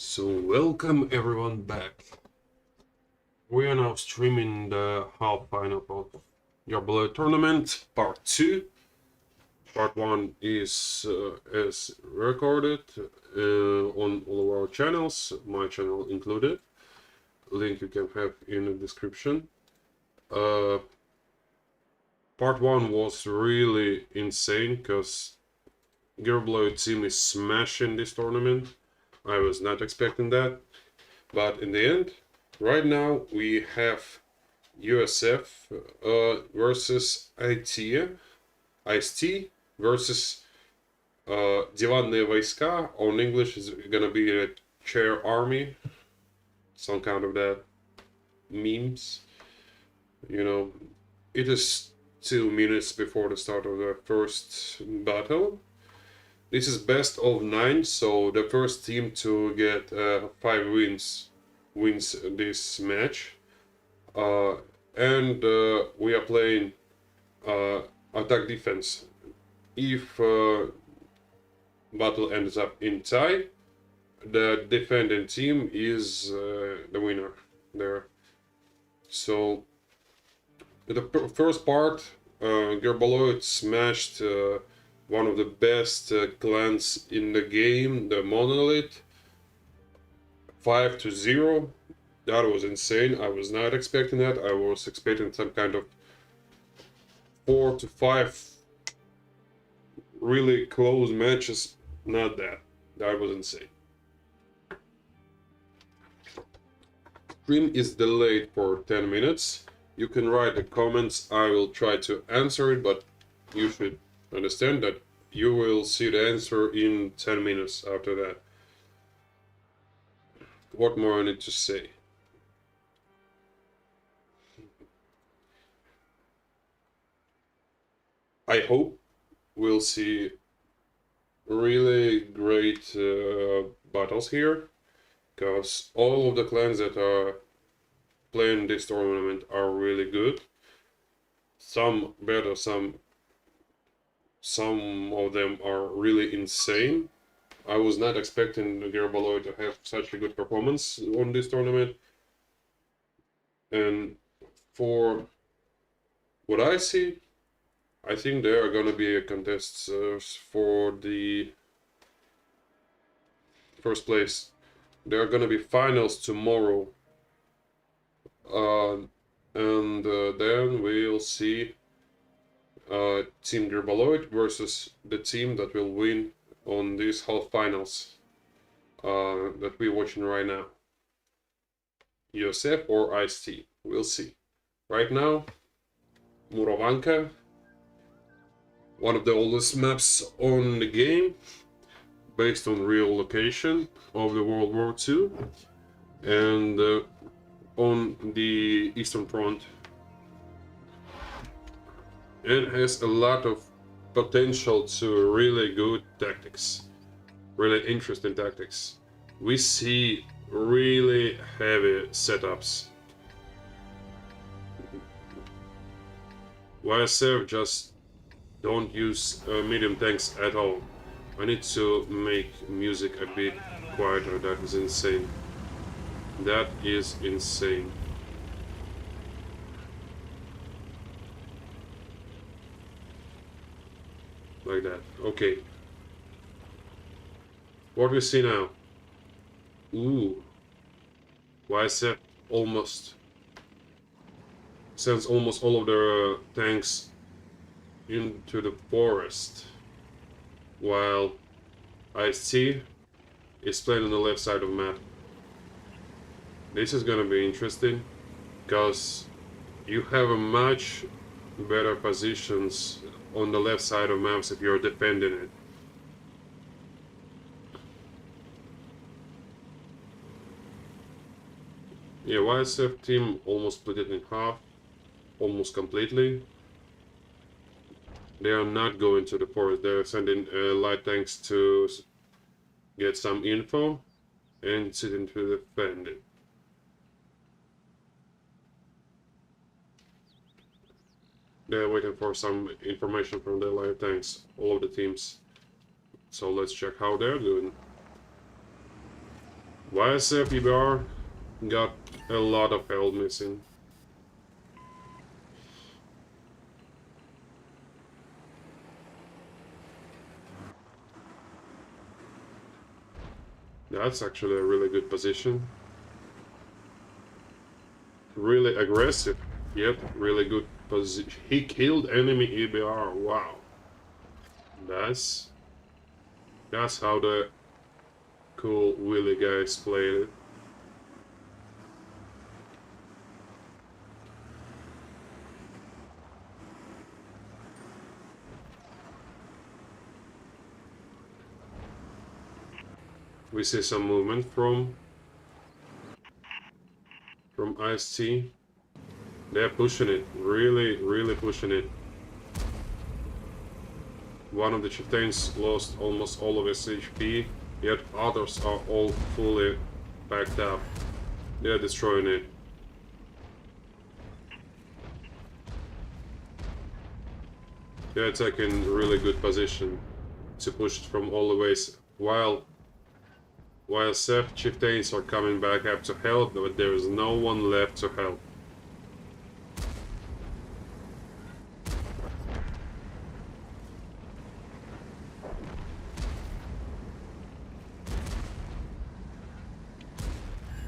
So welcome everyone back. We are now streaming the half final of Herboloid tournament part 2. Part 1 is recorded on all of our channels, my channel included. Link you can have in the description. Part 1 was really insane because Herboloid team is smashing this tournament. I was not expecting that, but in the end, right now we have USF versus IST versus Диванные войска. On English is gonna be a chair army, some kind of that memes. You know, it is 2 minutes before the start of the first battle. This is best of 9, so the first team to get 5 wins this match. And we are playing attack defense. If battle ends up in tie, the defending team is the winner there. So the first part, Herboloid smashed one of the best clans in the game, the Monolith, 5-0. That was insane. I was not expecting that. I was expecting some kind of 4 to 5 really close matches. Not that. That was insane. Stream is delayed for 10 minutes. You can write the comments. I will try to answer it, but you should understand that you will see the answer in 10 minutes after that. What more I need to say? I hope we'll see really great battles here, because all of the clans that are playing this tournament are really good. Some better, some of them are really insane. I was not expecting the Herboloid to have such a good performance on this tournament. And for what I see, I think there are gonna be a contest for the first place. There are gonna be finals tomorrow. And then we'll see Team Herboloid versus the team that will win on these half finals that we're watching right now. USF or IST, we'll see. right now. Murovanka, one of the oldest maps on the game, based on real location of the World War II, and on the Eastern Front. It has a lot of potential to really good tactics, really interesting tactics. We see really heavy setups. YSF just don't use medium tanks at all. I need to make music a bit quieter. That is insane. That is insane. Like that. Okay. What we see now? Ooh. YSF almost sends almost all of their tanks into the forest, while IC is playing on the left side of the map. This is gonna be interesting, because you have a much better positions on the left side of maps if you're defending it. Yeah, YSF team almost split it in half, almost completely. They are not going to the forest, they're sending light tanks to get some info and sitting to defend it. They're waiting for some information from the light tanks, all of the teams. So let's check how they're doing. YSF EBR got a lot of health missing. That's actually a really good position. Really aggressive, yet really good position. He killed enemy EBR. Wow. That's how the cool Willy guys played it. We see some movement from IST. They're pushing it, really pushing it. One of the chieftains lost almost all of his HP, yet others are all fully backed up. They're destroying it. They're attacking really good position to push it from all the ways, while YSF chieftains are coming back up to help, but there is no one left to help.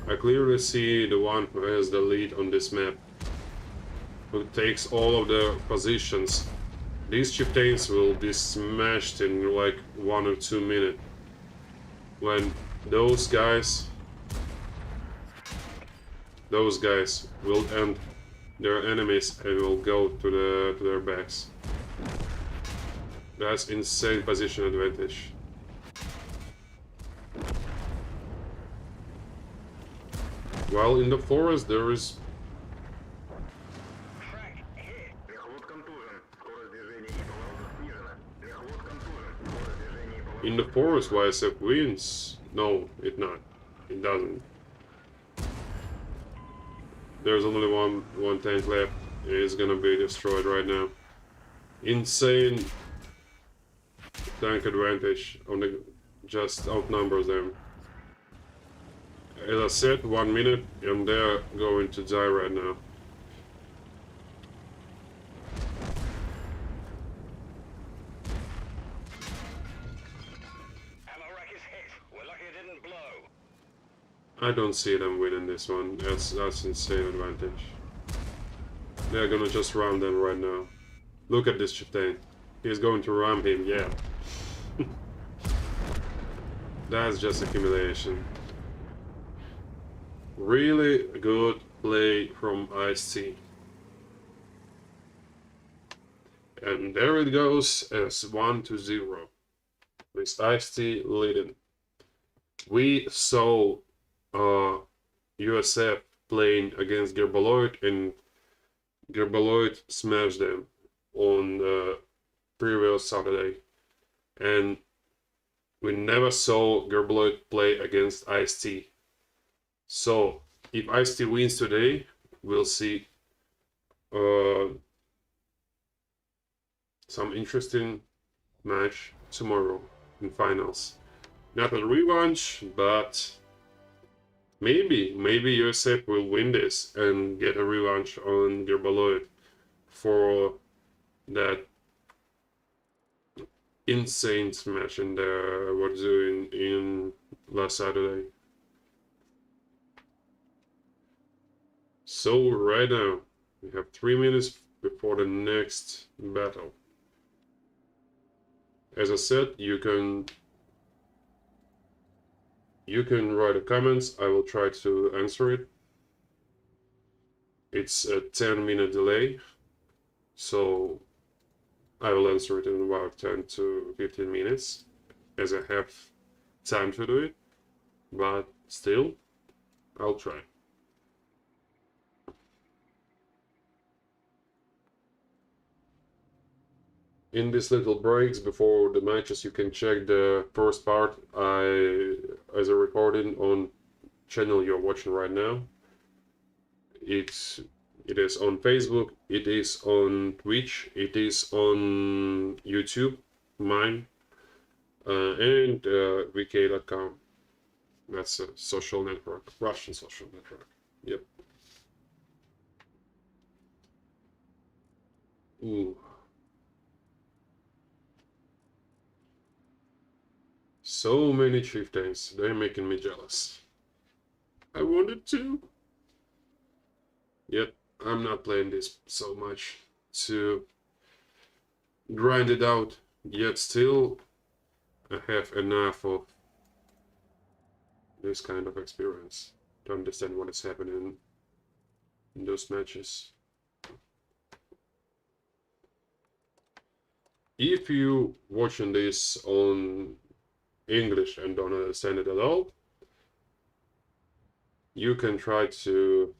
I clearly see the one who has the lead on this map, who takes all of the positions. These chieftains will be smashed in like 1 or 2 minutes. When those guys will end their enemies and will go to their backs. That's insane position advantage. While in the forest there is YSF wins. No, it not. It doesn't. There's only one tank left. It's gonna be destroyed right now. Insane tank advantage on the just outnumbers them. As I said, 1 minute and they're going to die right now. I don't see them winning this one. That's insane advantage. They're gonna just ram them right now. Look at this chieftain. He's going to ram him, yeah. That's just accumulation. Really good play from IC. And there it goes as 1-0 with Ice-T leading. We saw USF playing against Herboloid, and Herboloid smashed them on the previous Saturday. And we never saw Herboloid play against Ice-T. So if Ice-T wins today, we'll see some interesting match tomorrow in finals. Not a revanche, but maybe USF will win this and get a revanche on Herboloid for that insane smash in the what doing in last Saturday. So right now we have 3 minutes before the next battle. As I said, you can write a comments. I will try to answer it. It's a 10-minute delay, so I will answer it in about 10 to 15 minutes, as I have time to do it, but still, I'll try. In these little breaks before the matches, you can check the first part as a recording on channel you're watching right now. It is on Facebook, it is on Twitch, it is on YouTube, mine, and vk.com. That's a social network, Russian social network. Yep. Ooh. So many chieftains, they're making me jealous. I wanted to. Yet, I'm not playing this so much to grind it out. Yet still, I have enough of this kind of experience to understand what is happening in those matches. If you watching this on English and don't understand it at all, you can try to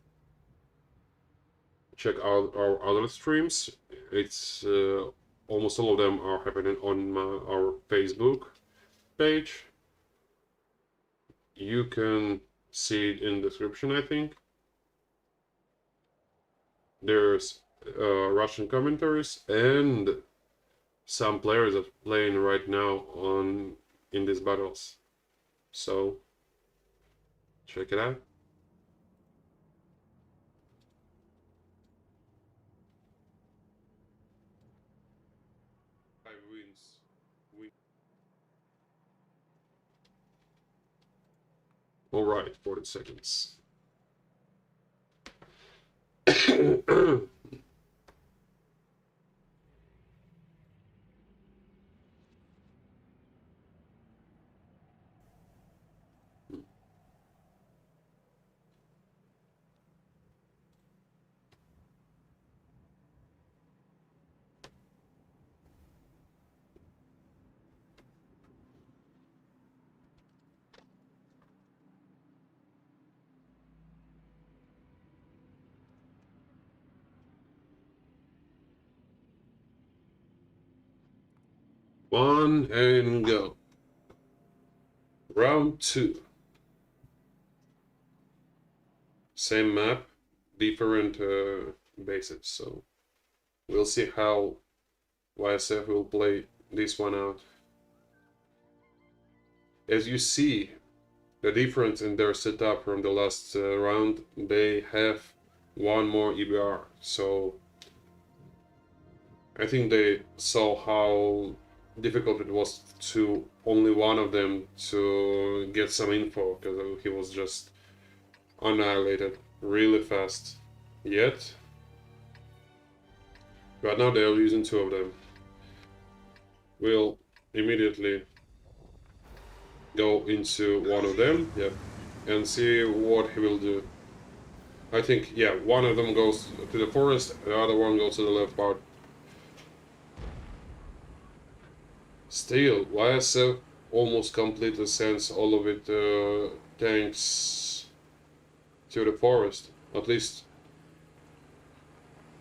check out our other streams. It's almost all of them are happening on our Facebook page. You can see it in the description, I think. There's Russian commentaries and some players are playing right now in these battles. So check it out. All right, 40 seconds. One and go. Round 2. Same map, different bases. So we'll see how YSF will play this one out. As you see, the difference in their setup from the last round, they have one more EBR. So I think they saw how difficult it was to only one of them to get some info, because he was just annihilated really fast. Yet, right now they are using 2 of them. We'll immediately go into one of them, yep, and see what he will do. I think, yeah, one of them goes to the forest, the other one goes to the left part. Still, YSF almost completely sends all of it tanks to the forest, at least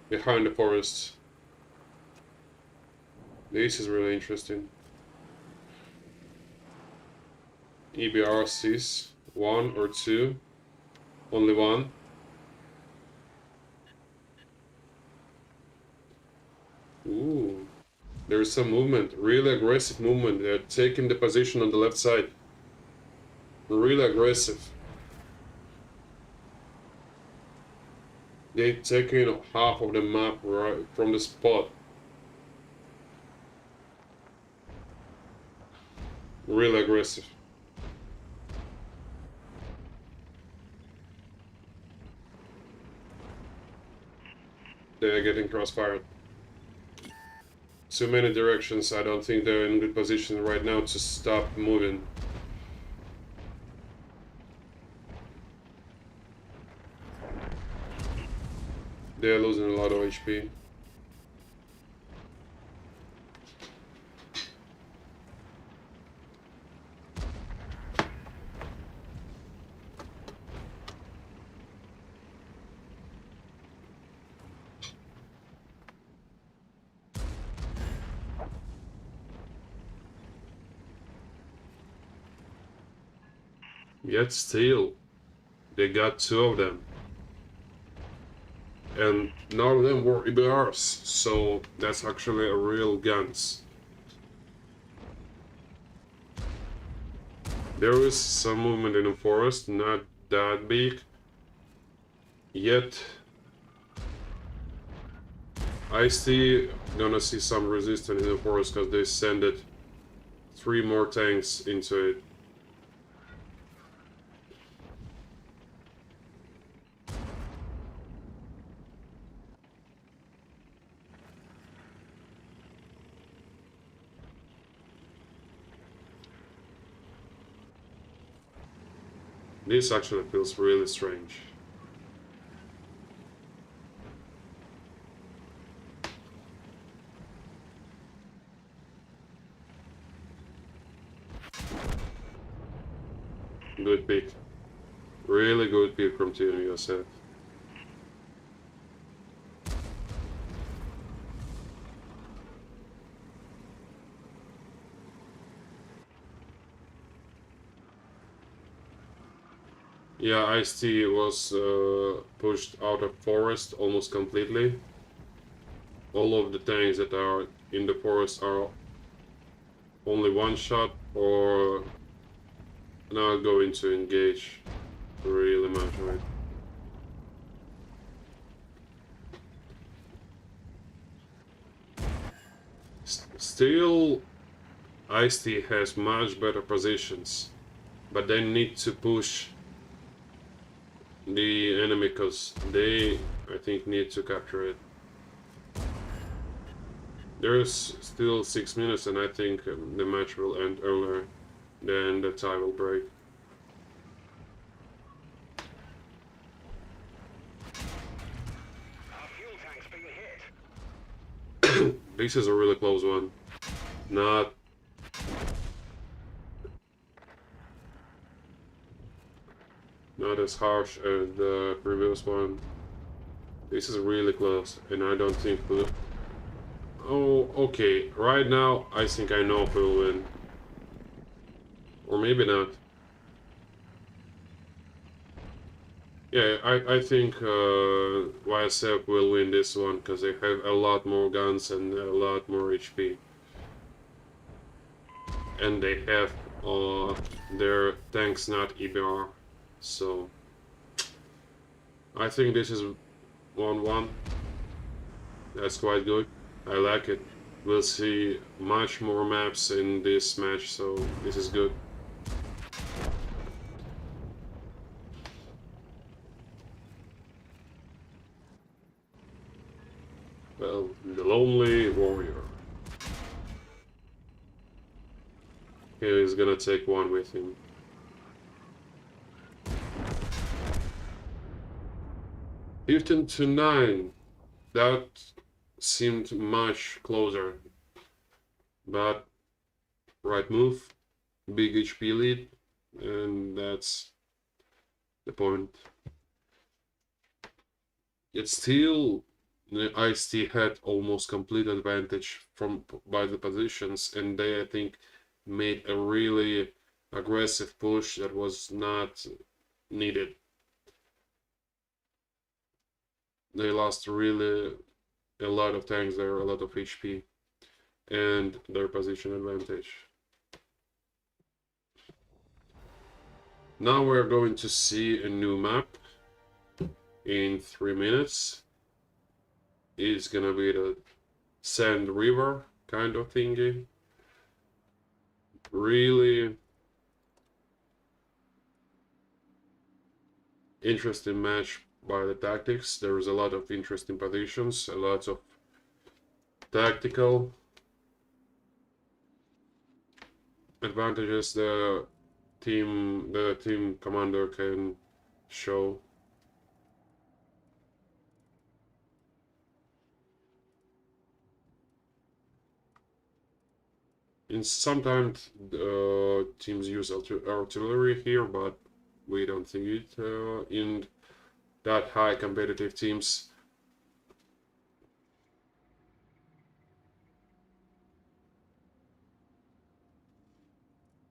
behind the forest. This is really interesting. EBRCs, 1 or 2, only 1. Ooh, there's some movement, really aggressive movement. They're taking the position on the left side. Really aggressive. They're taking half of the map right from the spot. Really aggressive. They're getting crossfired. Too many directions. I don't think they're in good position right now to stop moving. They're losing a lot of HP. Yet still, they got 2 of them. And none of them were EBRs, so that's actually a real guns. There is some movement in the forest, not that big. Yet I see gonna see some resistance in the forest because they sent 3 more tanks into it. This actually feels really strange. Good pick. Really good pick from Team USA. Yeah, Ice-T was pushed out of forest almost completely. All of the tanks that are in the forest are only one shot or not going to engage really much of it. Still, Ice-T has much better positions, but they need to push the enemy because they, I think, need to capture it. There's still 6 minutes and I think the match will end earlier than the tie will break. This is a really close one. Not as harsh as the previous one. This is really close, and I don't think we'll... Oh, okay. Right now, I think I know who will win. Or maybe not. Yeah, I think YSF will win this one, because they have a lot more guns and a lot more HP. And they have their tanks not EBR. So I think this is 1-1. That's quite good. I like it. We'll see much more maps in this match, so this is good. Well, the Lonely Warrior. Here he's gonna take one with him. Fifteen to 9. That seemed much closer. But right move, big HP lead, and that's the point. Yet still, the IST had almost complete advantage from by the positions, and they, I think, made a really aggressive push that was not needed. They lost really a lot of tanks there, a lot of HP, and their position advantage. Now we're going to see a new map in 3 minutes. It's gonna be the Sand River kind of thingy. Really interesting match by the tactics. There is a lot of interesting positions, a lot of tactical advantages the team commander can show. And sometimes teams use artillery here, but we don't see it in that high competitive teams.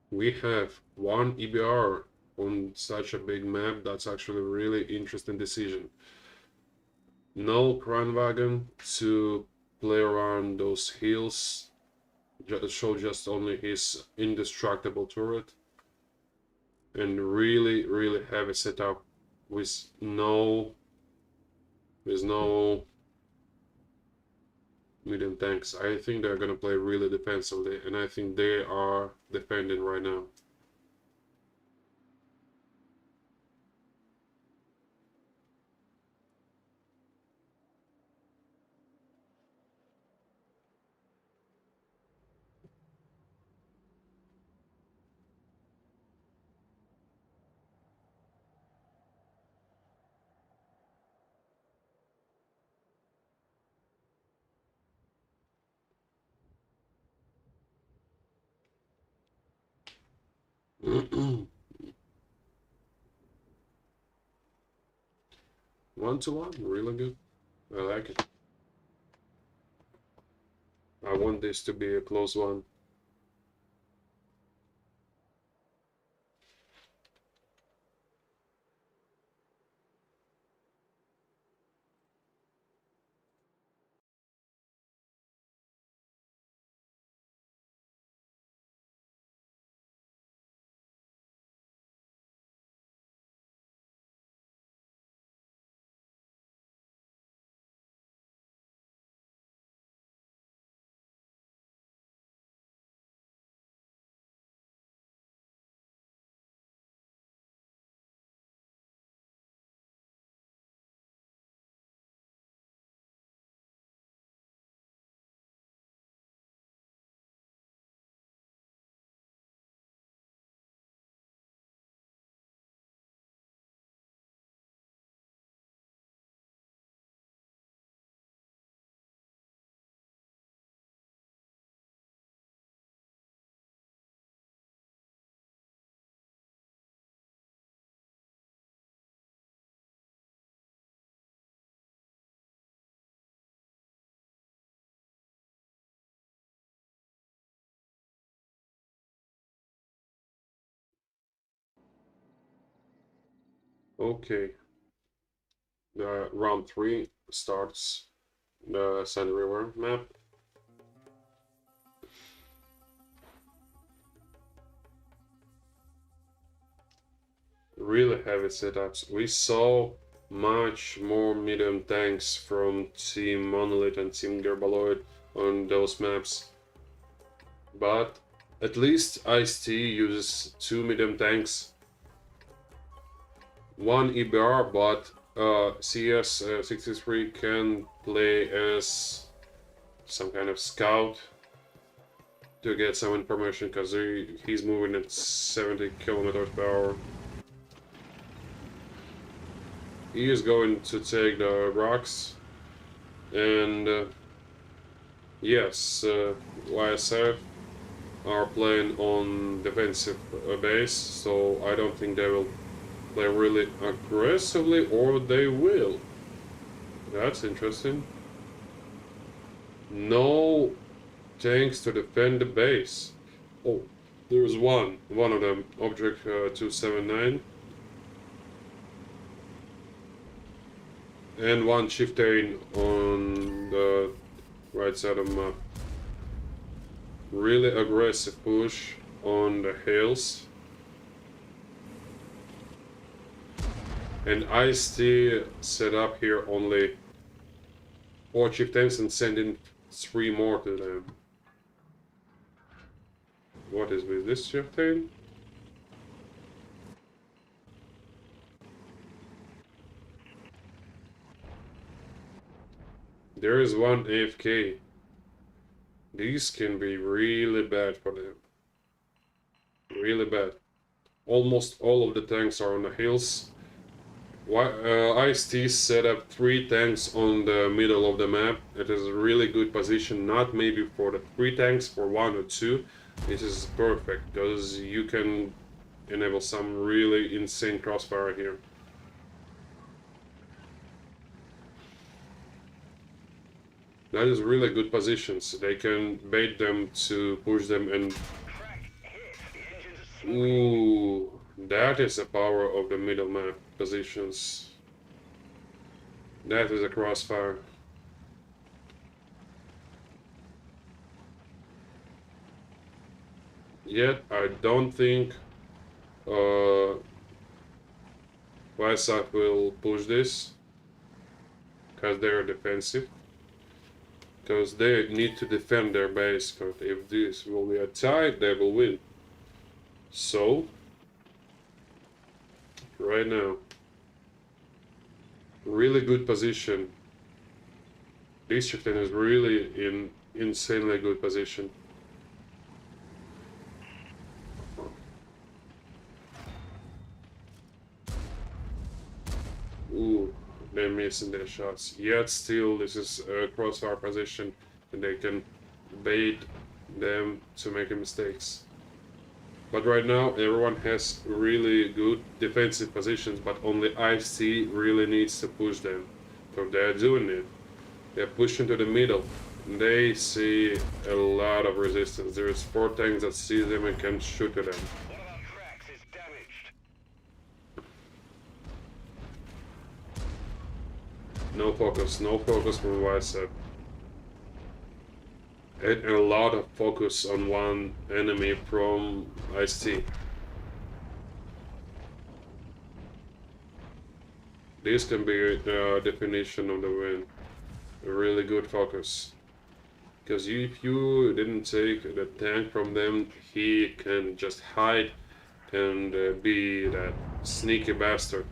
We have one EBR on such a big map. That's actually a really interesting decision. No Kranwagen to play around those hills, show just only his indestructible turret, and really heavy setup with no medium tanks. I think they're gonna play really defensively, and I think they are defending right now. One to one, really good. I like it. I want this to be a close one. Okay, the round 3 starts the Sand River map. Really heavy setups. We saw much more medium tanks from Team Monolith and Team Herboloid on those maps, but at least Ice-T uses 2 medium tanks, 1 EBR, but CS63 can play as some kind of scout to get some information, because he's moving at 70 kilometers per hour. He is going to take the rocks, and yes, YSF are playing on defensive base, so I don't think they will play really aggressively, or they will. That's interesting. No tanks to defend the base. Oh, there's one of them, Object 279, and one chieftain on the right side of the map. Really aggressive push on the hills. And I still set up here only 4 chieftains and send in 3 more to them. What is with this chieftain? There is one AFK. These can be really bad for them. Really bad. Almost all of the tanks are on the hills. Ice-T set up 3 tanks on the middle of the map. It is a really good position, not maybe for the 3 tanks, for 1 or 2. This is perfect, because you can enable some really insane crossfire here. That is really good positions. They can bait them to push them and... Ooh, that is the power of the middle map positions. That is a crossfire. Yet, I don't think YSAC will push this, because they're defensive. Because they need to defend their base, because if this will be a tie, they will win. So, right now, really good position. This chieftain is really in insanely good position. Ooh, they're missing their shots. Yet still, this is a crossfire position, and they can bait them to make mistakes. But right now, everyone has really good defensive positions, but only IC really needs to push them. So they're doing it. They're pushing to the middle. They see a lot of resistance. There's 4 tanks that see them and can shoot at them. One of our tracks is damaged. No focus from YSAP. And a lot of focus on one enemy from Ice-T. This can be the definition of the win. A really good focus. Because if you didn't take the tank from them, he can just hide and be that sneaky bastard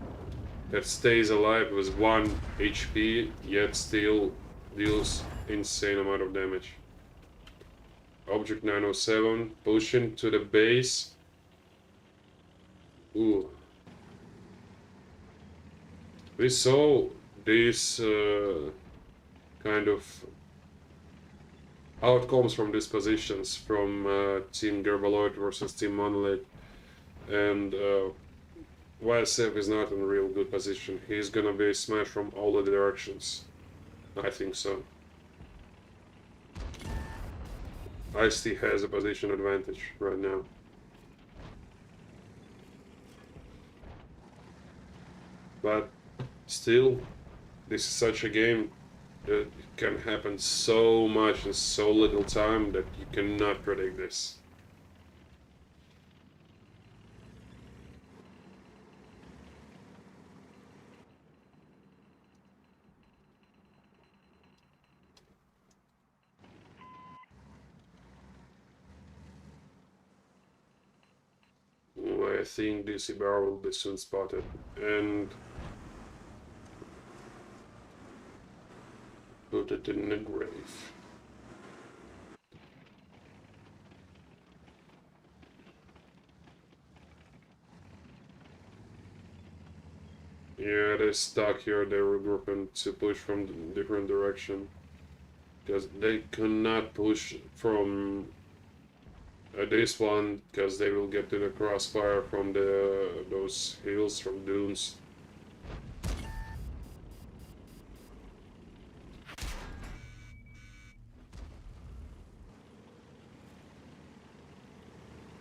that stays alive with 1 HP, yet still deals insane amount of damage. Object 907, pushing to the base. Ooh. We saw this kind of outcomes from these positions from Team Herboloid versus Team Monolith, and YSF is not in a real good position. He's gonna be smashed from all the directions. I think so. Ice-T has a position advantage right now. But still, this is such a game that it can happen so much in so little time that you cannot predict this. I think DC bar will be soon spotted, and put it in the grave. Yeah, they're stuck here. They're regrouping to push from different direction, because they cannot push from this one, because they will get to the crossfire from those hills from dunes.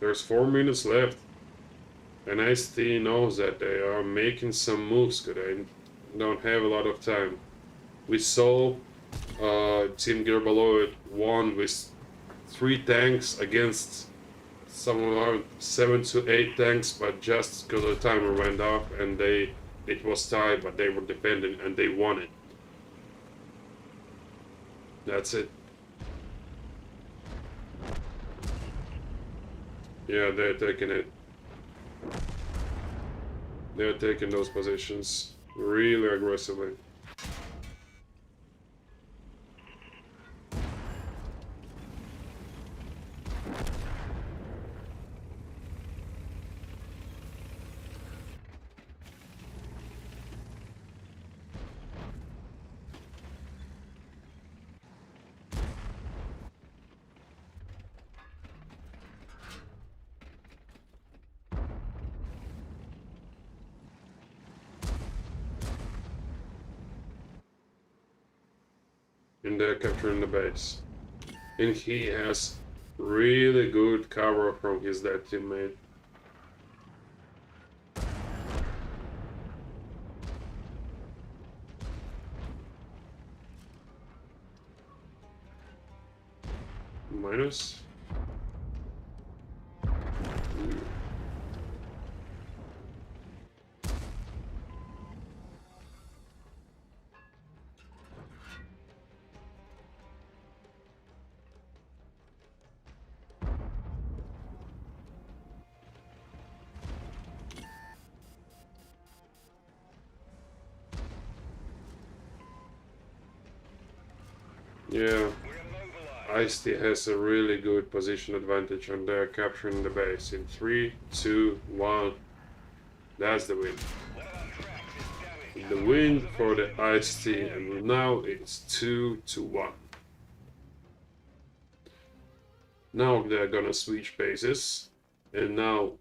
There's 4 minutes left, and ST knows that they are making some moves because they don't have a lot of time. We saw Team Herboloid won with 3 tanks against some around 7 to 8 tanks, but just because the timer went off and it was tied, but they were defending and they won it. That's it. Yeah, they're taking it. They're taking those positions really aggressively. And they're capturing the base. And he has really good cover from his dead teammate. Minus. Yeah, Ice-T has a really good position advantage and they're capturing the base in 3, 2, 1. That's the win. The win for the Ice-T, and now it's 2 to 1. Now they're gonna switch bases, and now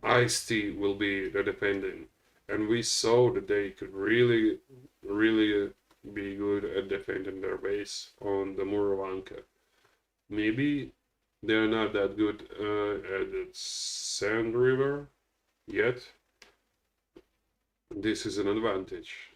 Ice-T will be the defending. And we saw that they could really, really be good at defending their base on the Muravanka. Maybe they're not that good at the Sand River yet. This is an advantage.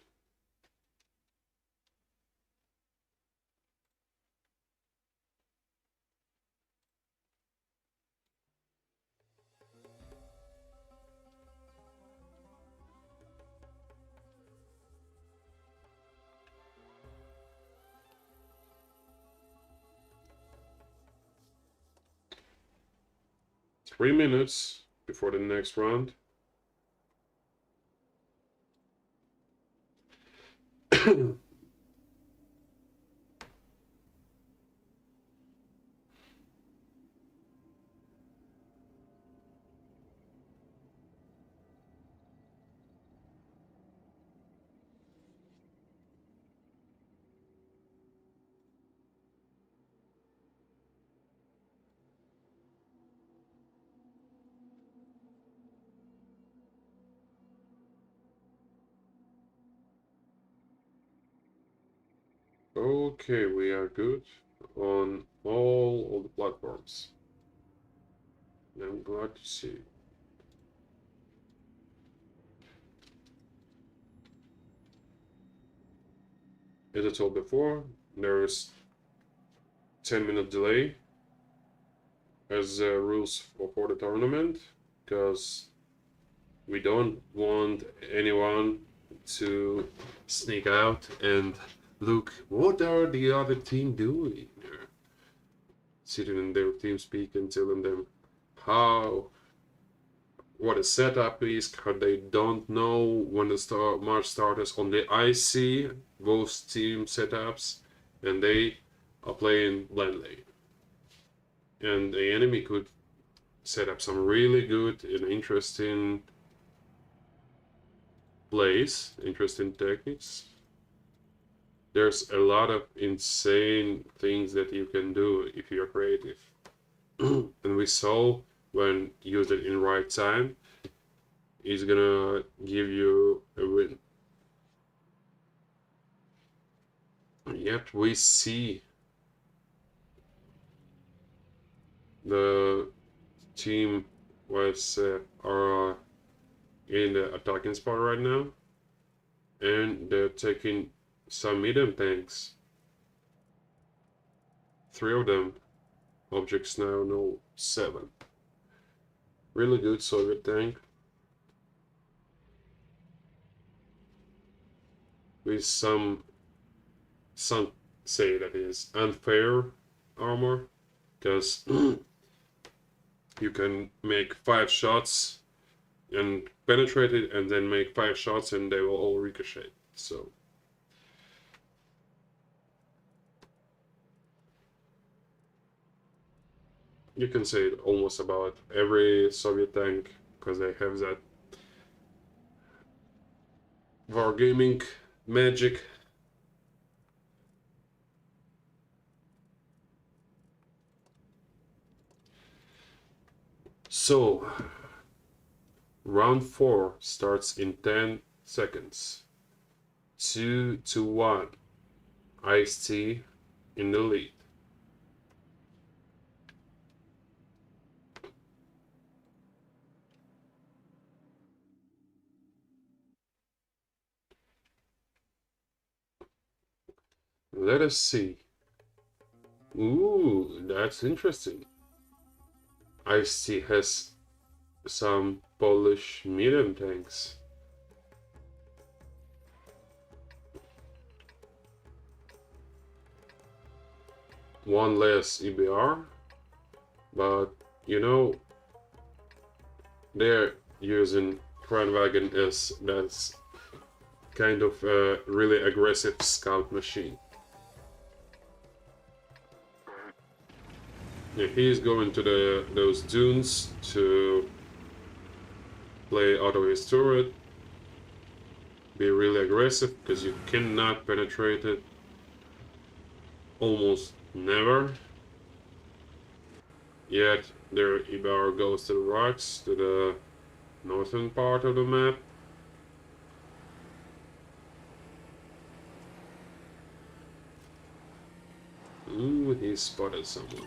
Three minutes before the next round. Okay, we are good on all the platforms. I'm glad to see. As I told before, there's 10-minute delay as rules for the tournament, because we don't want anyone to sneak out and look, what are the other team doing? Sitting in their team speak and telling them what a setup is, how they don't know when the match starts. Only I see both team setups, and they are playing blindly. And the enemy could set up some really good and interesting plays, interesting techniques. There's a lot of insane things that you can do if you're creative. And we saw when used it in right time, it's gonna give you a win. Yet we see the team was are in the attacking spot right now, and they're taking some medium tanks. 3 of them. Objects now no 7. Really good Soviet tank. With some say that is unfair armor, because you can make 5 shots and penetrate it, and then make 5 shots and they will all ricochet. So you can say it almost about every Soviet tank, because they have that wargaming magic. So round 4 starts in 10 seconds. 2-1. Ice-T in the lead. Let us see. Ooh, that's interesting. Ice-T has some Polish medium tanks. One less EBR, but you know, they're using Kranwagen as that's kind of a really aggressive scout machine. Yeah, he's going to those dunes to play out of his turret, be really aggressive, because you cannot penetrate it almost never. Yet their EBR goes to the rocks, to the northern part of the map. Ooh, he spotted someone.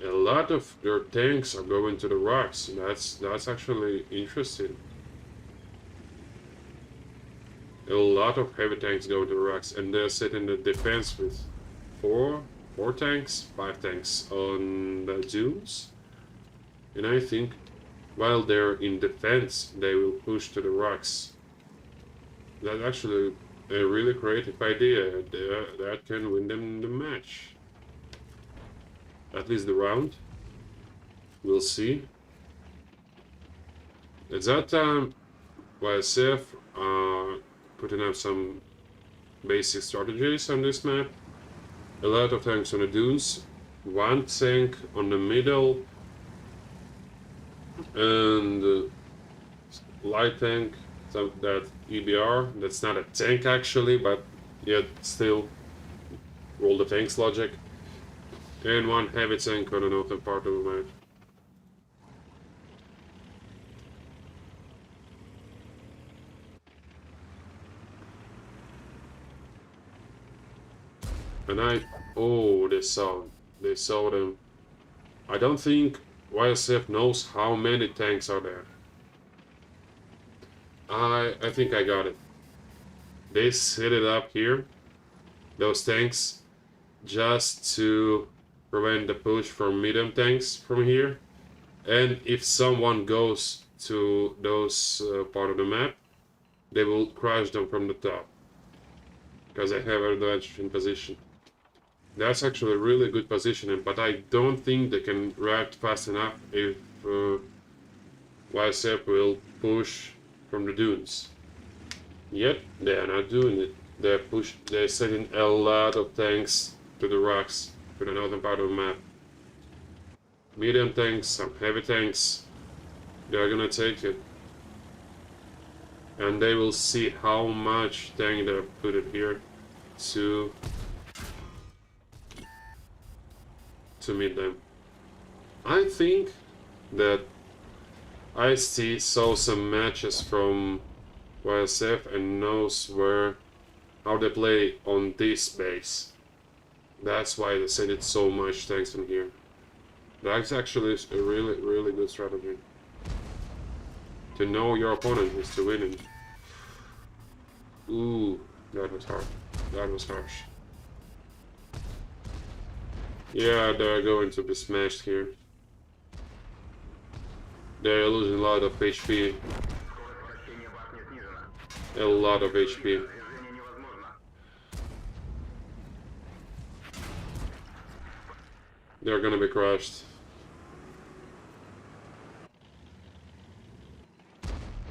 A lot of their tanks are going to the rocks. That's actually interesting. A lot of heavy tanks go to the rocks, and they're sitting in the defense with four tanks, 5 tanks on the dunes. And I think while they're in defense, they will push to the rocks. That's actually a really creative idea. That can win them the match. At least the round. We'll see. At that time, YSF putting up some basic strategies on this map. A lot of tanks on the dunes. 1 tank on the middle. And light tank, so that EBR. That's not a tank actually, but yet still roll the tanks logic. And 1 heavy tank on the northern part of the map. And oh, they saw them. I don't think YSF knows how many tanks are there. I think I got it. They set it up here, those tanks, just to prevent the push from medium tanks from here. And if someone goes to those part of the map, they will crush them from the top, because they have an advantage in position. That's actually a really good positioning, but I don't think they can react fast enough if YSF will push from the dunes. Yet they are not doing it. They're sending a lot of tanks to the rocks, to the northern part of the map. Medium tanks, some heavy tanks. They're gonna take it. And they will see how much tank they put it here to to meet them. I think that IST saw some matches from YSF and knows how they play on this base. That's why they send it so much tanks in here. That's actually a really good strategy. To know your opponent is to win it. Ooh, that was hard. That was harsh. Yeah, they're going to be smashed here. They're losing a lot of HP. A lot of HP. They're gonna be crushed.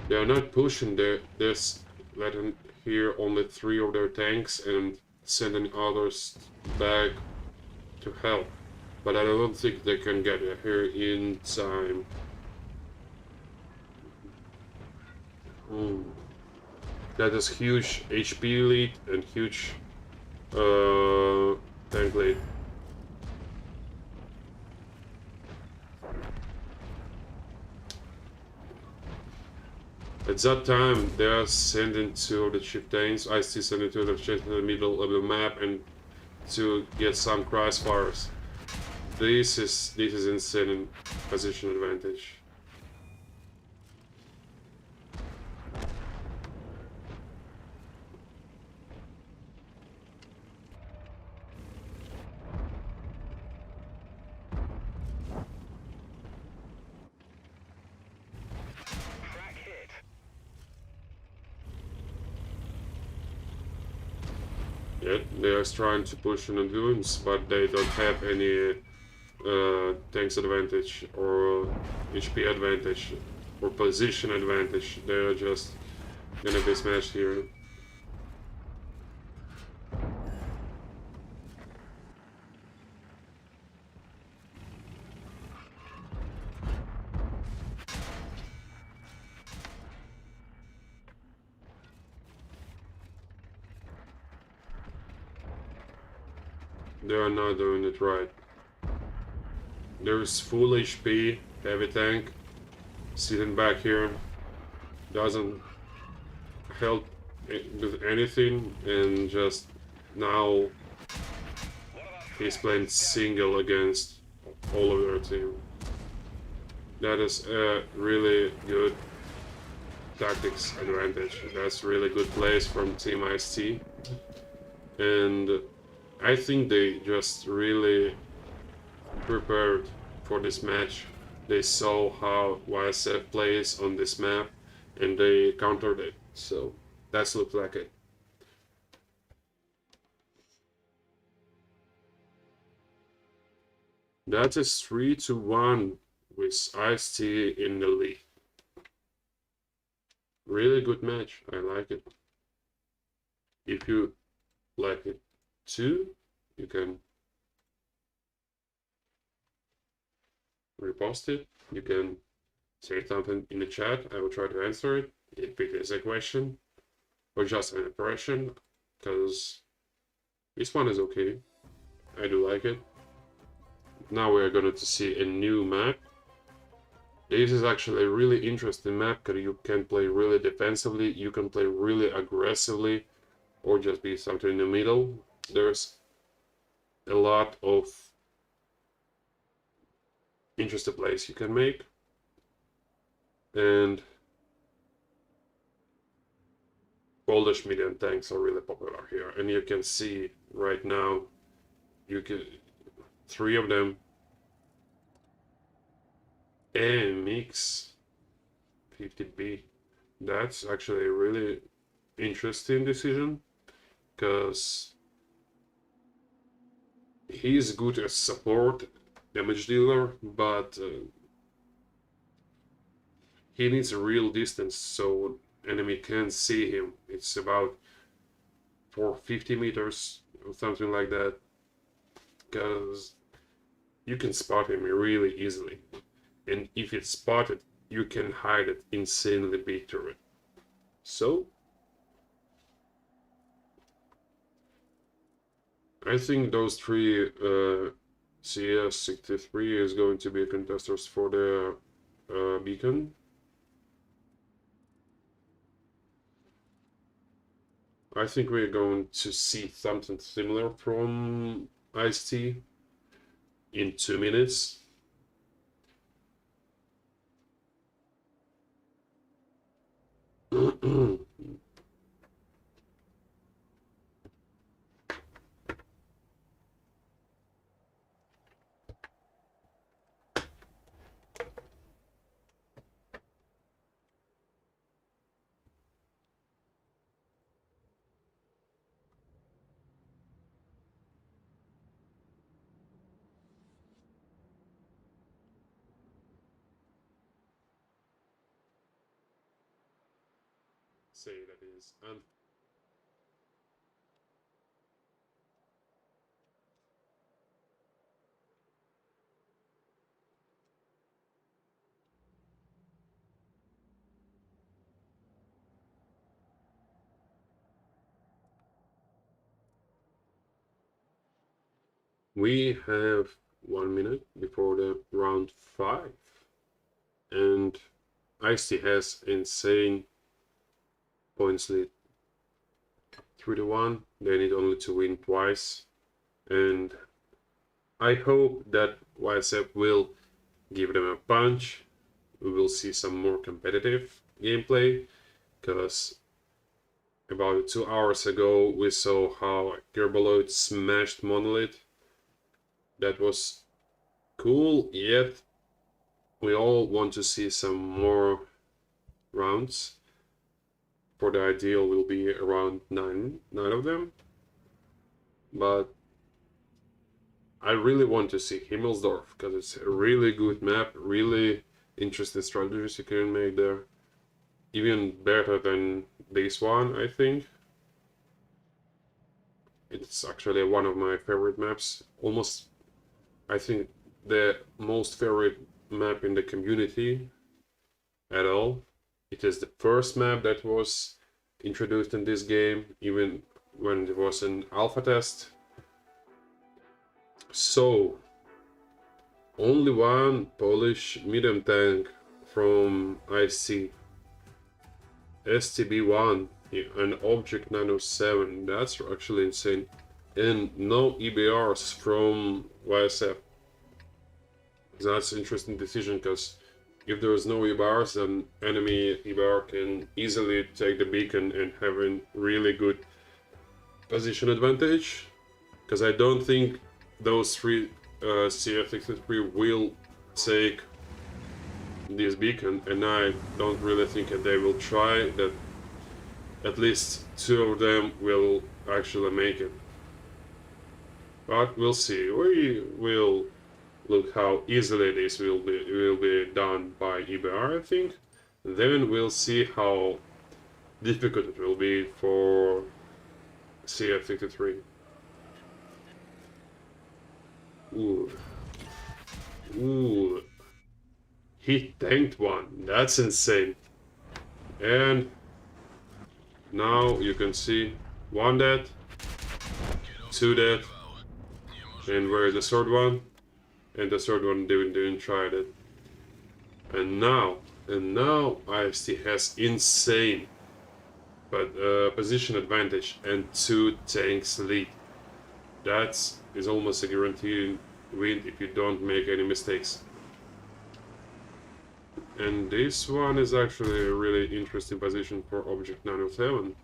They're not pushing, they're just letting here only 3 of their tanks and sending others back to help. But I don't think they can get here in time. That is huge HP lead and huge tank lead. At that time, they are sending 2 of the chieftains. I see sending 2 of the chieftains in the middle of the map and to get some crossfires. This is insane position advantage. Yeah, they are trying to push in the dunes, but they don't have any tanks advantage or HP advantage or position advantage. They're just gonna be smashed here. They are not doing it right. There's full HP, heavy tank, sitting back here, doesn't help with anything, and just now he's playing single against all of their team. That is a really good tactics advantage. That's really good plays from Team IST, and I think they just really prepared for this match. They saw how YSF plays on this map and they countered it. So that's looked like it. That is 3-1 with IST in the lead. Really good match. I like it. If you like it too, you can repost it. You can say something in the chat. I will try to answer it if it is a question or just an impression, because this one is okay. I do like it. Now we're going to see a new map. This is actually a really interesting map because you can play really defensively, you can play really aggressively, or just be something in the middle. There's a lot of interesting plays you can make. And Polish medium tanks are really popular here. And you can see right now, you can 3 of them. And mix 50B. That's actually a really interesting decision, because he's good as support damage dealer, but he needs a real distance so enemy can't see him. It's about 450 meters or something like that, because you can spot him really easily. And if it's spotted, you can hide it insanely big turret. So I think those 3 CS63 is going to be contesters for the beacon. I think we're going to see something similar from Ice-T in 2 minutes. Say that is and we have 1 minute before the round 5, and Ice-T has insane points lead, 3-1. They need only to win twice, and I hope that YSF will give them a punch. We will see some more competitive gameplay, because about 2 hours ago we saw how Herboloid smashed Monolith. That was cool, yet we all want to see some more rounds. For the ideal will be around 9 of them. But I really want to see Himmelsdorf, because it's a really good map, really interesting strategies you can make there. Even better than this one, I think. It's actually one of my favorite maps. Almost, I think, the most favorite map in the community at all. It is the first map that was introduced in this game, even when it was an alpha test. So, only one Polish medium tank from IC. STB1, an Object 907, that's actually insane. And no EBRs from YSF. That's an interesting decision, because if there is no EBRs, then enemy EBR can easily take the beacon and have a really good position advantage. Because I don't think those three CF63 will take this beacon, and I don't really think that they will try. That at least 2 of them will actually make it. But we'll see. We will look how easily this will be done by EBR, I think. Then we'll see how difficult it will be for CF53. Ooh. Ooh. He tanked one. That's insane. And now you can see 1 dead, 2 dead, and where is the third one? And the third one didn't try that. And now IST has insane position advantage and 2 tanks lead. That is almost a guaranteed win if you don't make any mistakes. And this one is actually a really interesting position for Object 907.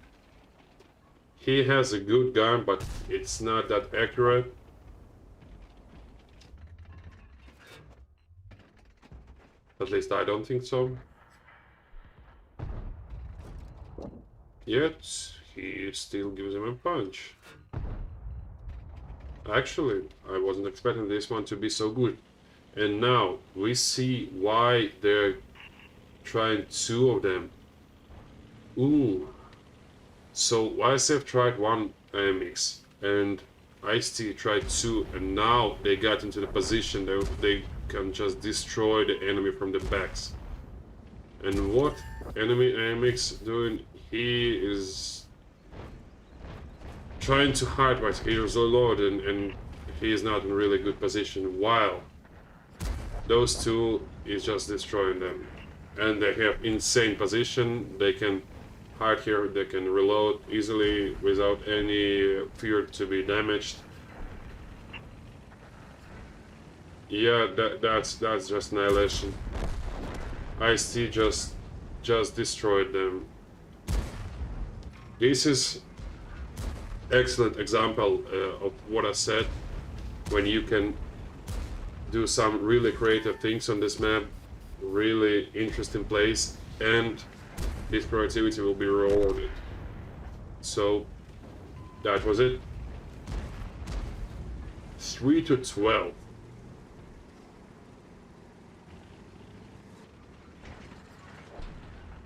He has a good gun, but it's not that accurate. At least I don't think so. Yet, he still gives him a punch. Actually, I wasn't expecting this one to be so good. And now, we see why they're trying 2 of them. Ooh. So, YSF tried 1 AMX, and Ice-T tried 2, and now they got into the position that they can just destroy the enemy from the backs. And what enemy AMX doing? He is trying to hide right here, Herboloid, and he is not in really good position, while those two is just destroying them. And they have insane position, they can hide here, they can reload easily without any fear to be damaged. Yeah, that's just annihilation. IST just destroyed them. This is excellent example of what I said, when you can do some really creative things on this map, really interesting place, and this productivity will be rewarded. So that was it. 3-12.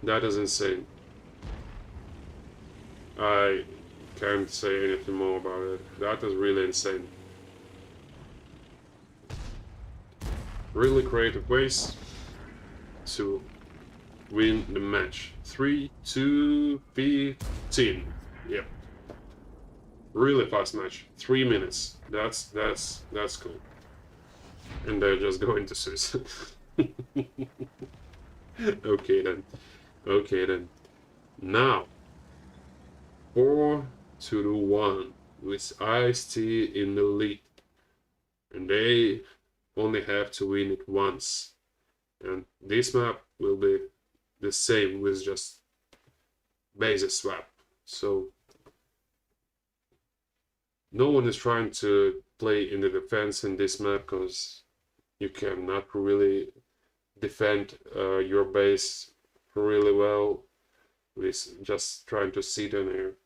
That is insane. I can't say anything more about it. That is really insane. Really creative ways to win the match. 3-2-15. Yep. Really fast match. 3 minutes. That's cool. And they're just going to Swiss. Okay then. Okay then. Now 4-1 with IST in the lead. And they only have to win it once. And this map will be the same with just bases swap. So no one is trying to play in the defense in this map, because you cannot really defend your base really well with just trying to sit in here.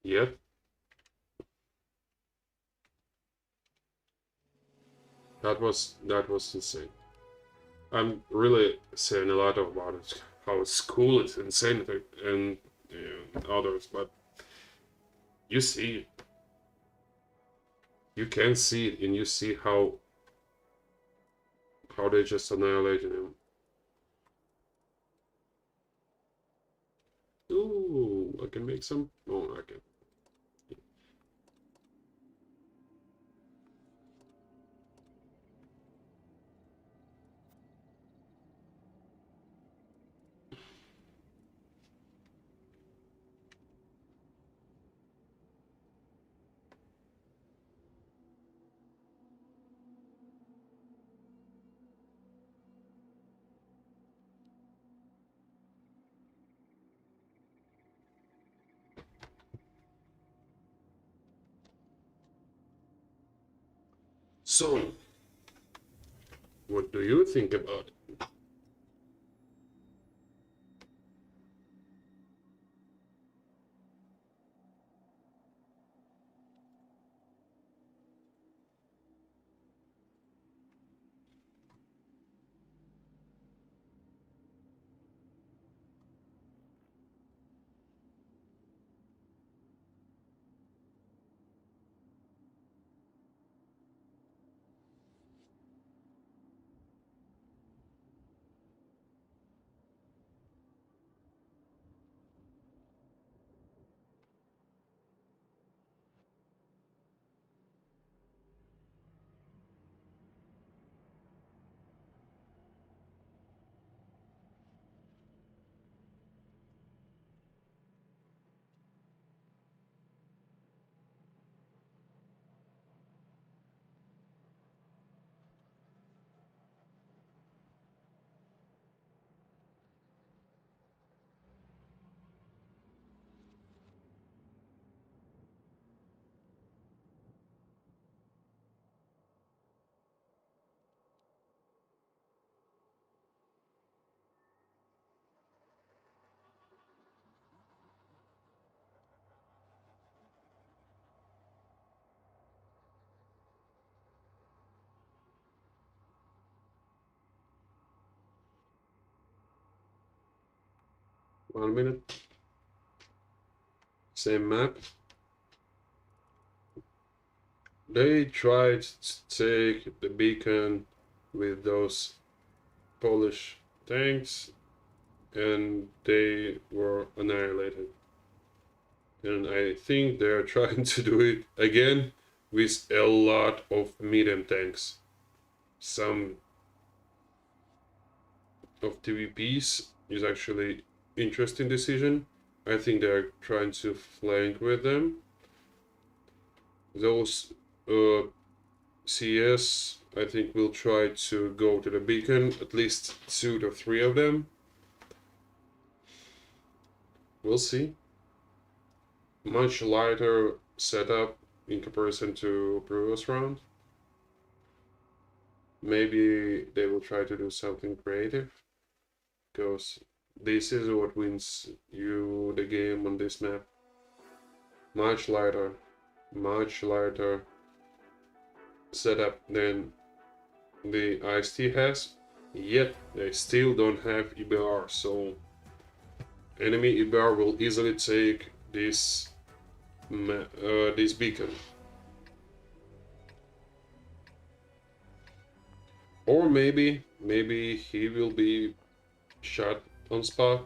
Yep. That was insane. I'm really saying a lot about it, how it's cool, it's insane, and others, but you see it. You can see it, and you see how they just annihilated him. Ooh, I can make some. Oh, I can. 'So, what do you think about it? One minute. Same map. They tried to take the beacon with those Polish tanks, and they were annihilated. And I think they're trying to do it again with a lot of medium tanks. Some of TVPs is actually interesting decision. I think they're trying to flank with them. Those CS, I think, will try to go to the beacon, at least 2 to 3 of them. We'll see. Much lighter setup in comparison to previous round. Maybe they will try to do something creative, because this is what wins you the game on this map. Much lighter setup than the IST has, yet they still don't have EBR, so enemy EBR will easily take this this beacon. Or maybe he will be shot on spot.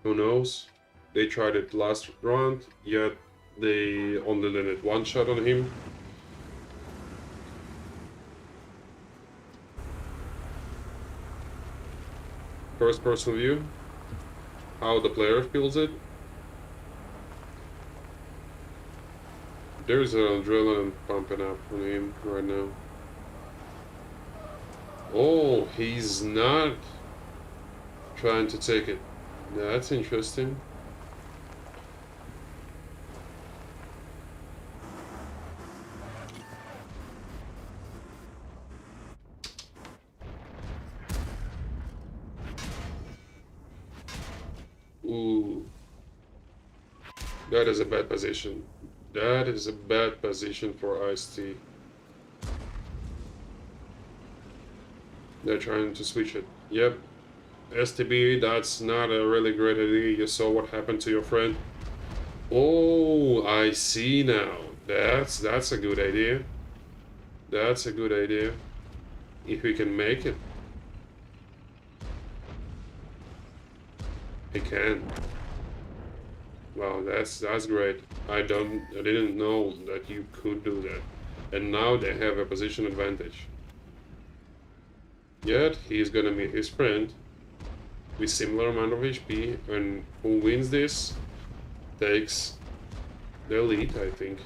Who knows? They tried it last round, yet they only landed 1 shot on him. First person view, how the player feels it. There's an adrenaline pumping up on him right now. Oh, he's not trying to take it. That's interesting. Ooh. That is a bad position. That is a bad position for IST. They're trying to switch it. Yep. STB, that's not a really great idea. You saw what happened to your friend. Oh, I see now. That's a good idea. That's a good idea. If we can make it. He can. Wow, that's great. I didn't know that you could do that. And now they have a position advantage. Yet he's gonna meet his friend with similar amount of HP, and who wins this takes the lead, I think.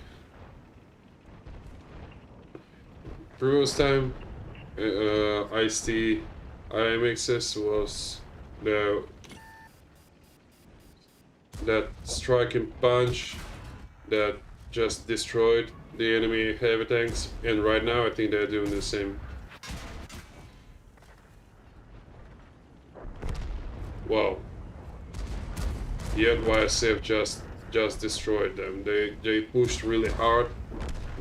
Previous time, IST IMXS was that striking punch that just destroyed the enemy heavy tanks, and right now I think they're doing the same. Wow. Yet YSF just destroyed them. They pushed really hard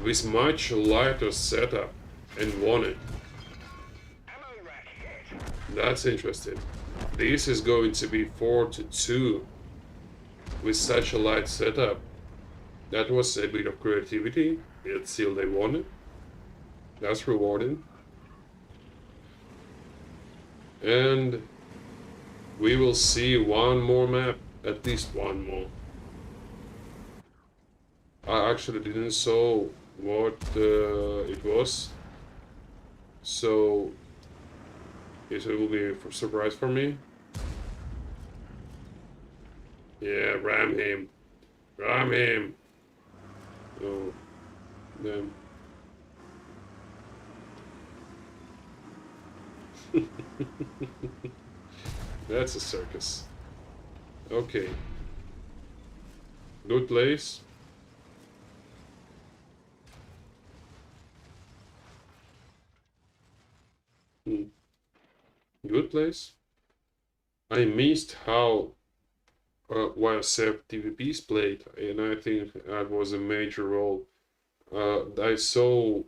with much lighter setup and won it. That's interesting. This is going to be 4-2 with such a light setup. That was a bit of creativity, yet still they won it. That's rewarding. And we will see one more map, at least one more. I actually didn't saw what it was, so it will be a surprise for me. Yeah, ram him. Ram him. Oh, damn. That's a circus. Okay. Good place. Good place. I missed how YSF TVPs played, and I think that was a major role. I saw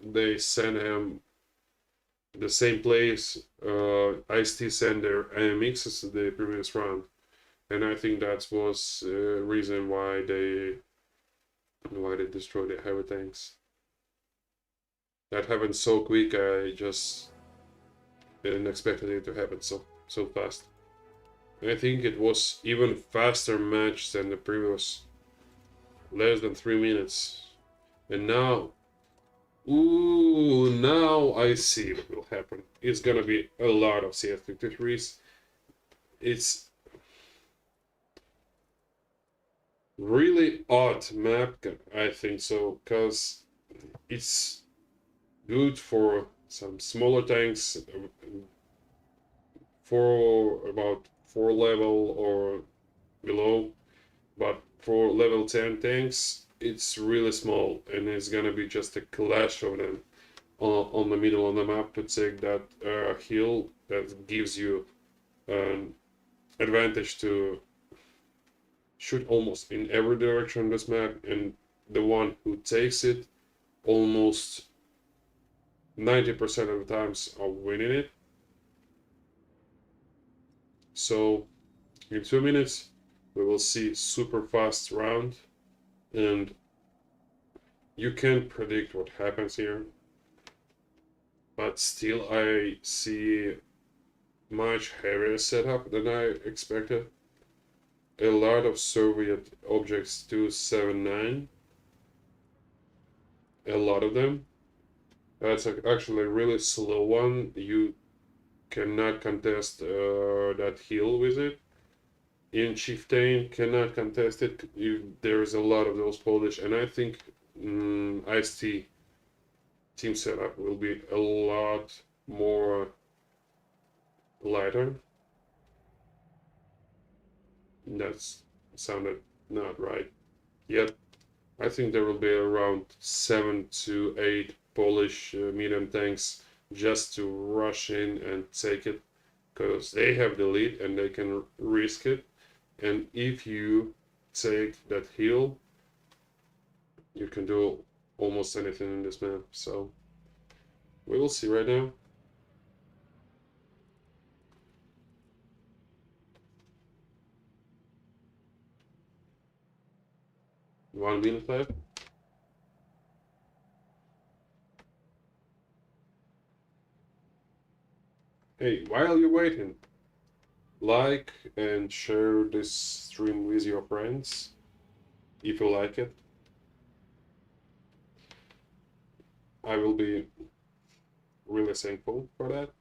they sent him the same place IST sent their AMXs the previous round, and I think that was the reason why they destroyed the heavy tanks. That happened so quick. I just didn't expect it to happen so fast. I think it was even faster match than the previous. Less than 3 minutes. And now, ooh, now I see what will happen. It's gonna be a lot of CS53s. It's really odd map, I think so, because it's good for some smaller tanks, for about 4 level or below, but for level 10 tanks, it's really small, and it's gonna be just a clash of them on the middle of the map to take that hill that gives you an advantage to shoot almost in every direction on this map, and the one who takes it almost 90% of the times are winning it. So in 2 minutes we will see super fast round, and you can't predict what happens here, but still I see much heavier setup than I expected. A lot of Soviet objects 279, a lot of them. That's actually a really slow one. You cannot contest that hill with it. In Chieftain cannot contest it. There's a lot of those Polish, and I think IST team setup will be a lot more lighter. That's sounded not right yet. I think there will be around 7 to 8 Polish medium tanks just to rush in and take it, because they have the lead and they can risk it. And if you take that hill, you can do almost anything in this map. So we will see right now. One minute left. Hey, while you're waiting, like and share this stream with your friends if you like it. I will be really thankful for that.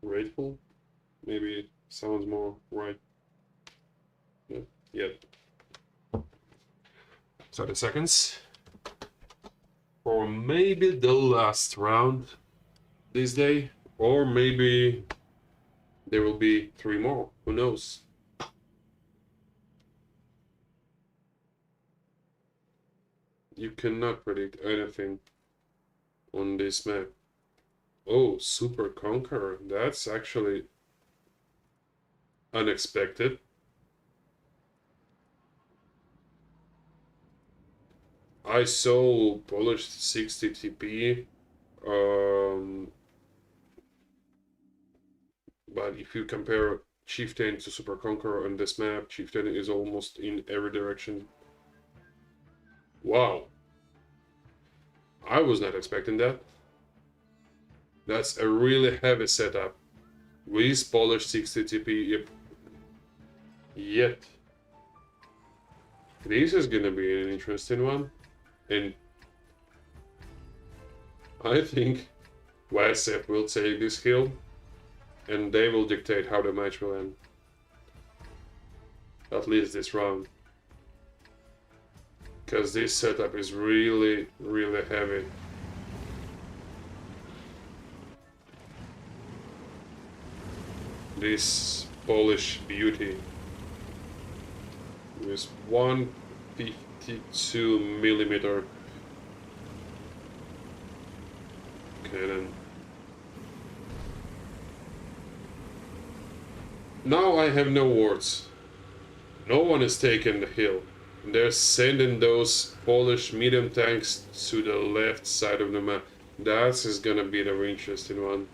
Grateful, maybe sounds more right. Yeah, yeah. 30 seconds for maybe the last round this day, or maybe there will be 3 more. Who knows? You cannot predict anything on this map. Oh, Super Conqueror. That's actually unexpected. I saw polished 60 TP, but if you compare Chieftain to Super Conqueror on this map, Chieftain is almost in every direction. Wow. I was not expecting that. That's a really heavy setup. With polished 60 TP. Yet. This is gonna be an interesting one. And I think YSF will take this hill, and they will dictate how the match will end. At least this round. Because this setup is really, really heavy. This Polish beauty with 152mm cannon. Now I have no words. No one is taking the hill. They're sending those Polish medium tanks to the left side of the map. That is gonna be the interesting one.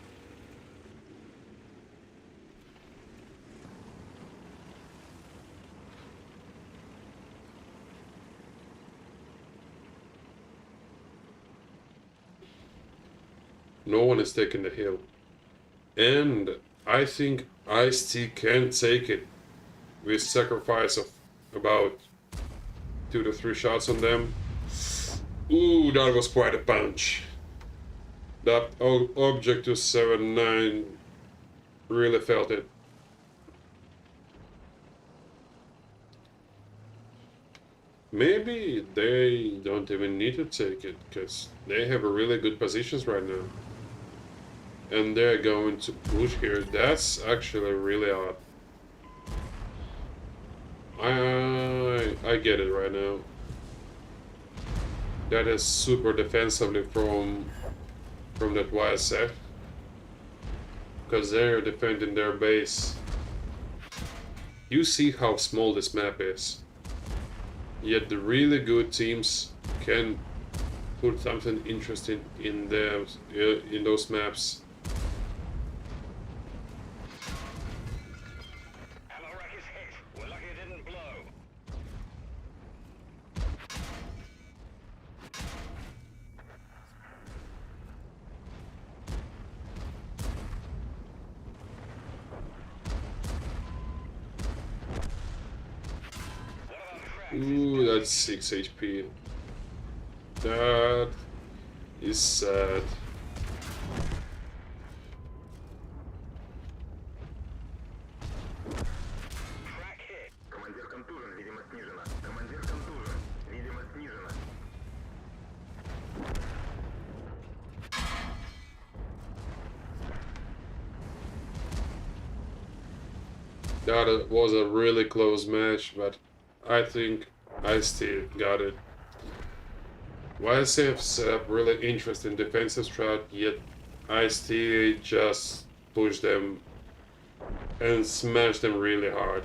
No one is taking the hill. And I think Ice-T can take it with sacrifice of about 2 to 3 shots on them. Ooh, that was quite a punch. That object to 7-9 really felt it. Maybe they don't even need to take it, because they have a really good positions right now. And they're going to push here. That's actually really odd. I get it right now. That is super defensively from that YSF. Because they're defending their base. You see how small this map is. Yet the really good teams can put something interesting in those maps. Ammo rack is hit. We're lucky it didn't blow. Ooh, that's 6 HP. That is sad. Crack hit. Командир контужен, видимо, снижена. Командир контужен, видимо, снижена. That was a really close match, but I think I still got it. YSF set up really interesting defensive strat, yet I still just push them and smash them really hard.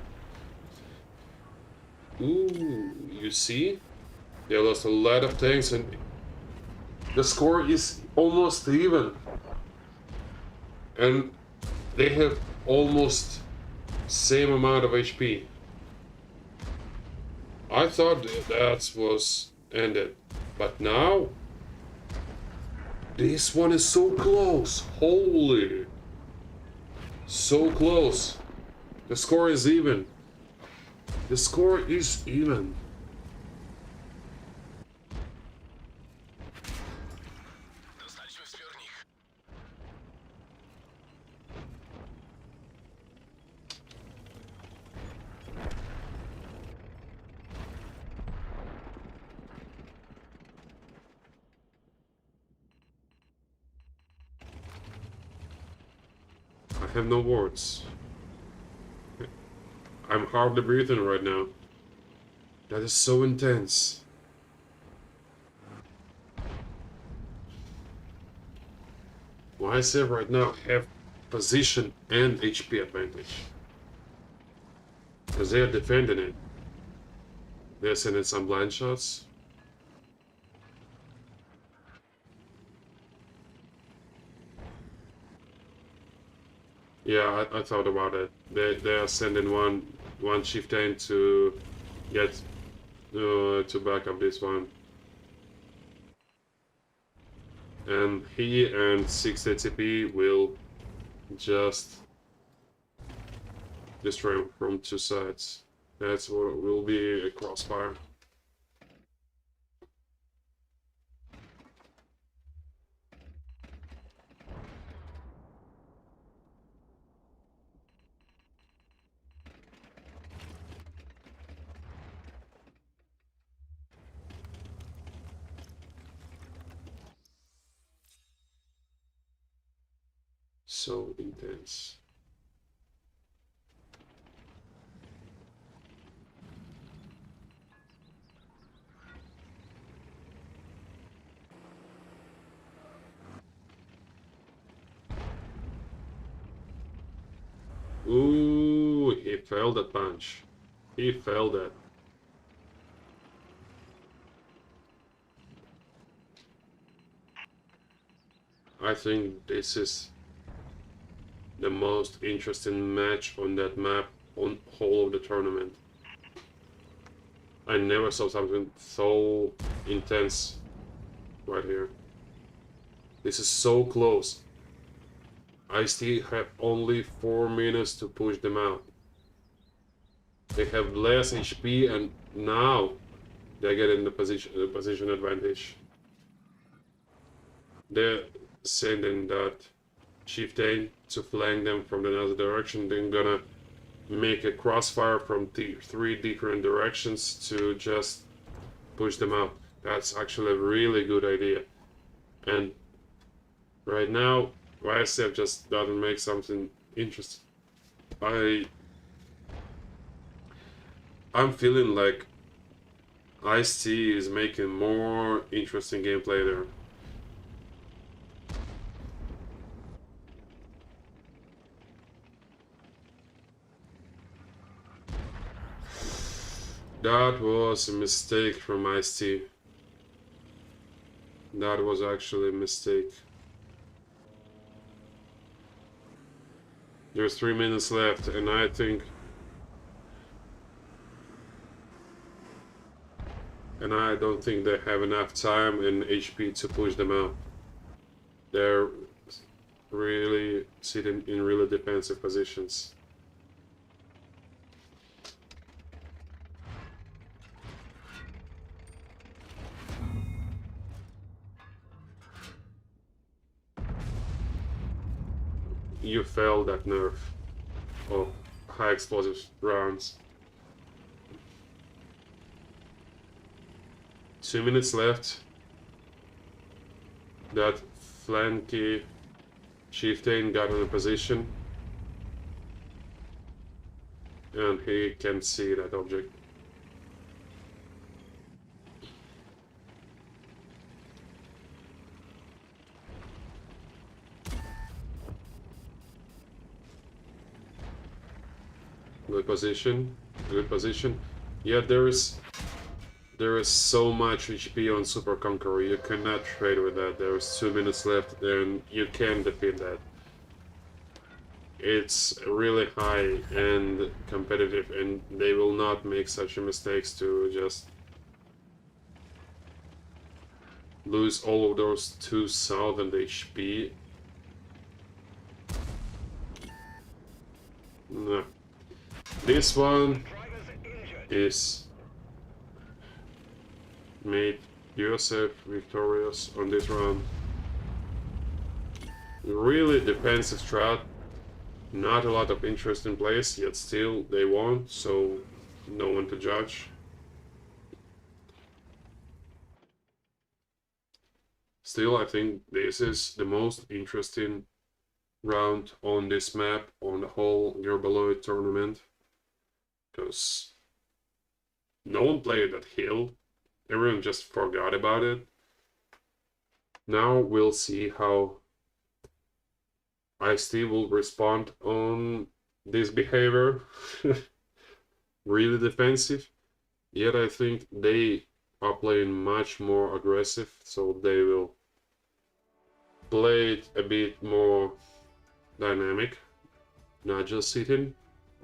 Ooh, you see? They lost a lot of tanks and the score is almost even. And they have almost same amount of HP. I thought that was ended, but now this one is so close. Holy, so close. The score is even. The score is even. Dostaliśmy wspiornik. I have no words. I'm hardly breathing right now. That is so intense. YSF right now have position and HP advantage. Because they are defending it. They're sending some blind shots. Yeah, I thought about it. They are sending one chieftain to get to back up this one, and he and 6 ATP will just destroy him from 2 sides. That's what will be a crossfire. So intense. Ooh, he felt that punch. He felt that. I think this is the most interesting match on that map on whole of the tournament. I never saw something so intense right here. This is so close. I still have only 4 minutes to push them out. They have less HP and now They get in the position advantage. They're sending that chieftain to flank them from another direction. They're gonna make a crossfire from three different directions to just push them out. That's actually a really good idea. And right now, YSF just doesn't make something interesting. I'm feeling like Ice-T is making more interesting gameplay there. That was a mistake from Ice-T. That was actually a mistake. There's 3 minutes left, and I think... And I don't think they have enough time and HP to push them out. They're really sitting in really defensive positions. You failed that nerf of high explosive rounds. 2 minutes left. That flanky chieftain got in a position, and he can see that object. Good position, good position. Yeah, there is so much HP on Super Conqueror, you cannot trade with that. There's 2 minutes left and you can defeat that. It's really high and competitive, and they will not make such mistakes to just lose all of those 2000 HP. No. This one is made Joseph victorious on this round. Really defensive strat, not a lot of interest in place, yet still they won, so no one to judge. Still, I think this is the most interesting round on this map, on the whole Herboloid tournament, because no one played that hill. Everyone just forgot about it. Now we'll see how Ice-T will respond on this behavior. Really defensive. Yet I think they are playing much more aggressive, so they will play it a bit more dynamic. Not just sitting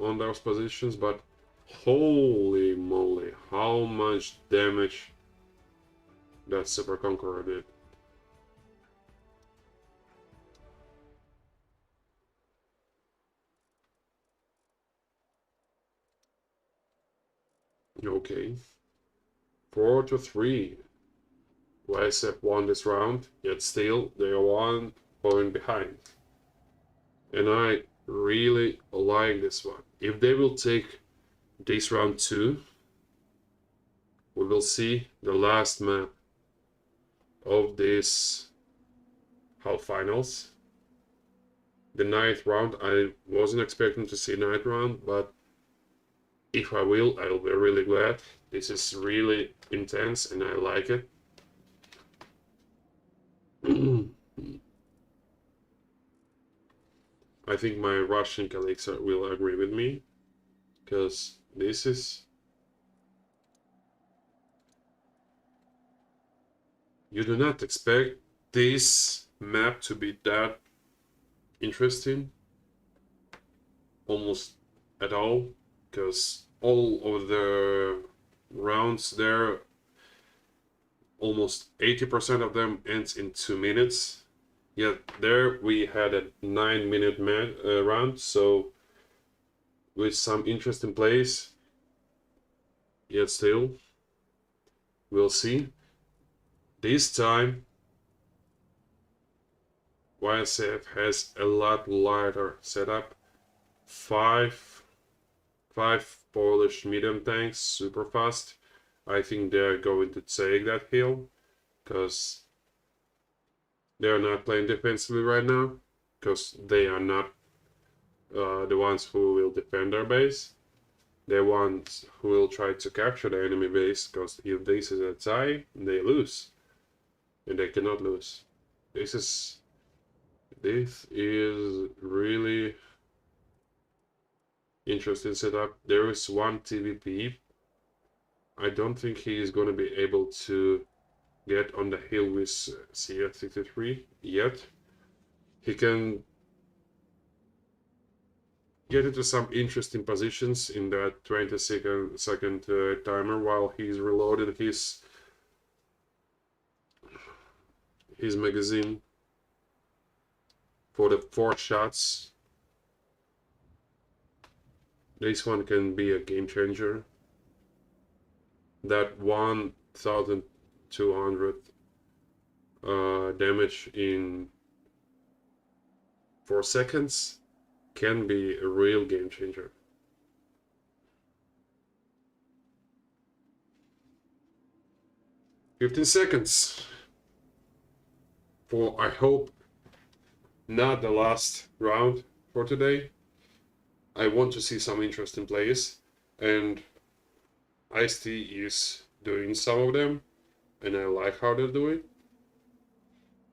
on those positions, but holy moly, how much damage that Super Conqueror did. Okay. 4-3. YSF won this round, yet still they are 1 point behind. And I really like this one. If they will take this round 2, we will see the last map of this half finals. The 9th round, I wasn't expecting to see 9th round, but if I will, I'll be really glad. This is really intense and I like it. I think my Russian colleagues will agree with me, because this is... You do not expect this map to be that interesting, almost at all, because all of the rounds there, almost 80% of them ends in 2 minutes. Yet there we had a 9-minute round, so with some interesting plays, yet still We'll see. This time, YSF has a lot lighter setup. Five Polish medium tanks, super fast. I think they're going to take that hill, because they're not playing defensively right now, because they are not the ones who will defend their base. They're ones who will try to capture the enemy base, because if this is a tie, they lose. And they cannot lose. This is really interesting setup. There is one TVP. I don't think he is going to be able to get on the hill with CF63 yet. He can get into some interesting positions in that 20-second timer while he's reloaded his magazine for the 4 shots. This one can be a game changer. That 1,200 damage in 4 seconds can be a real game changer. "15 seconds for, I hope, not the last round for today. I want to see some interesting plays, and Ice-T is doing some of them, and I like how they're doing.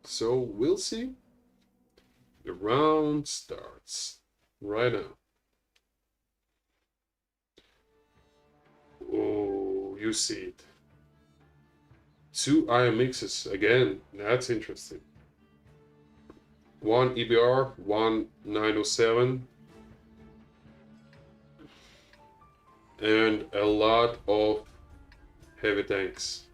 So we'll see. The round starts right now. Oh, you see it. 2 IMXs again. That's interesting. 1 EBR, 1 907. And a lot of heavy tanks.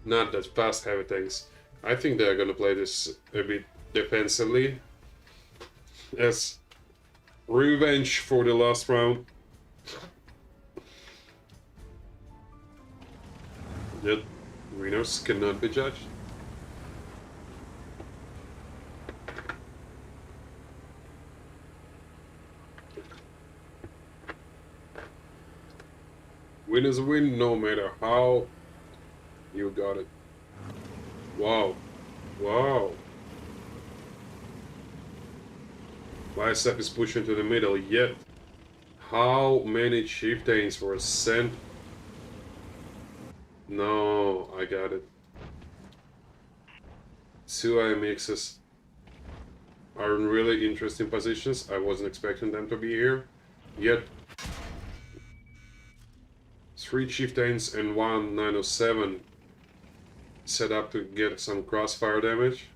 Not that fast heavy tanks. I think they're gonna play this a bit defensively as revenge for the last round. Yet winners cannot be judged. Win is a win, no matter how you got it. Wow. Wow. YSF is pushing to the middle, yet how many chieftains were sent? No, I got it. 2 IMXs are in really interesting positions. I wasn't expecting them to be here, yet 3 chieftains and 1 907 set up to get some crossfire damage.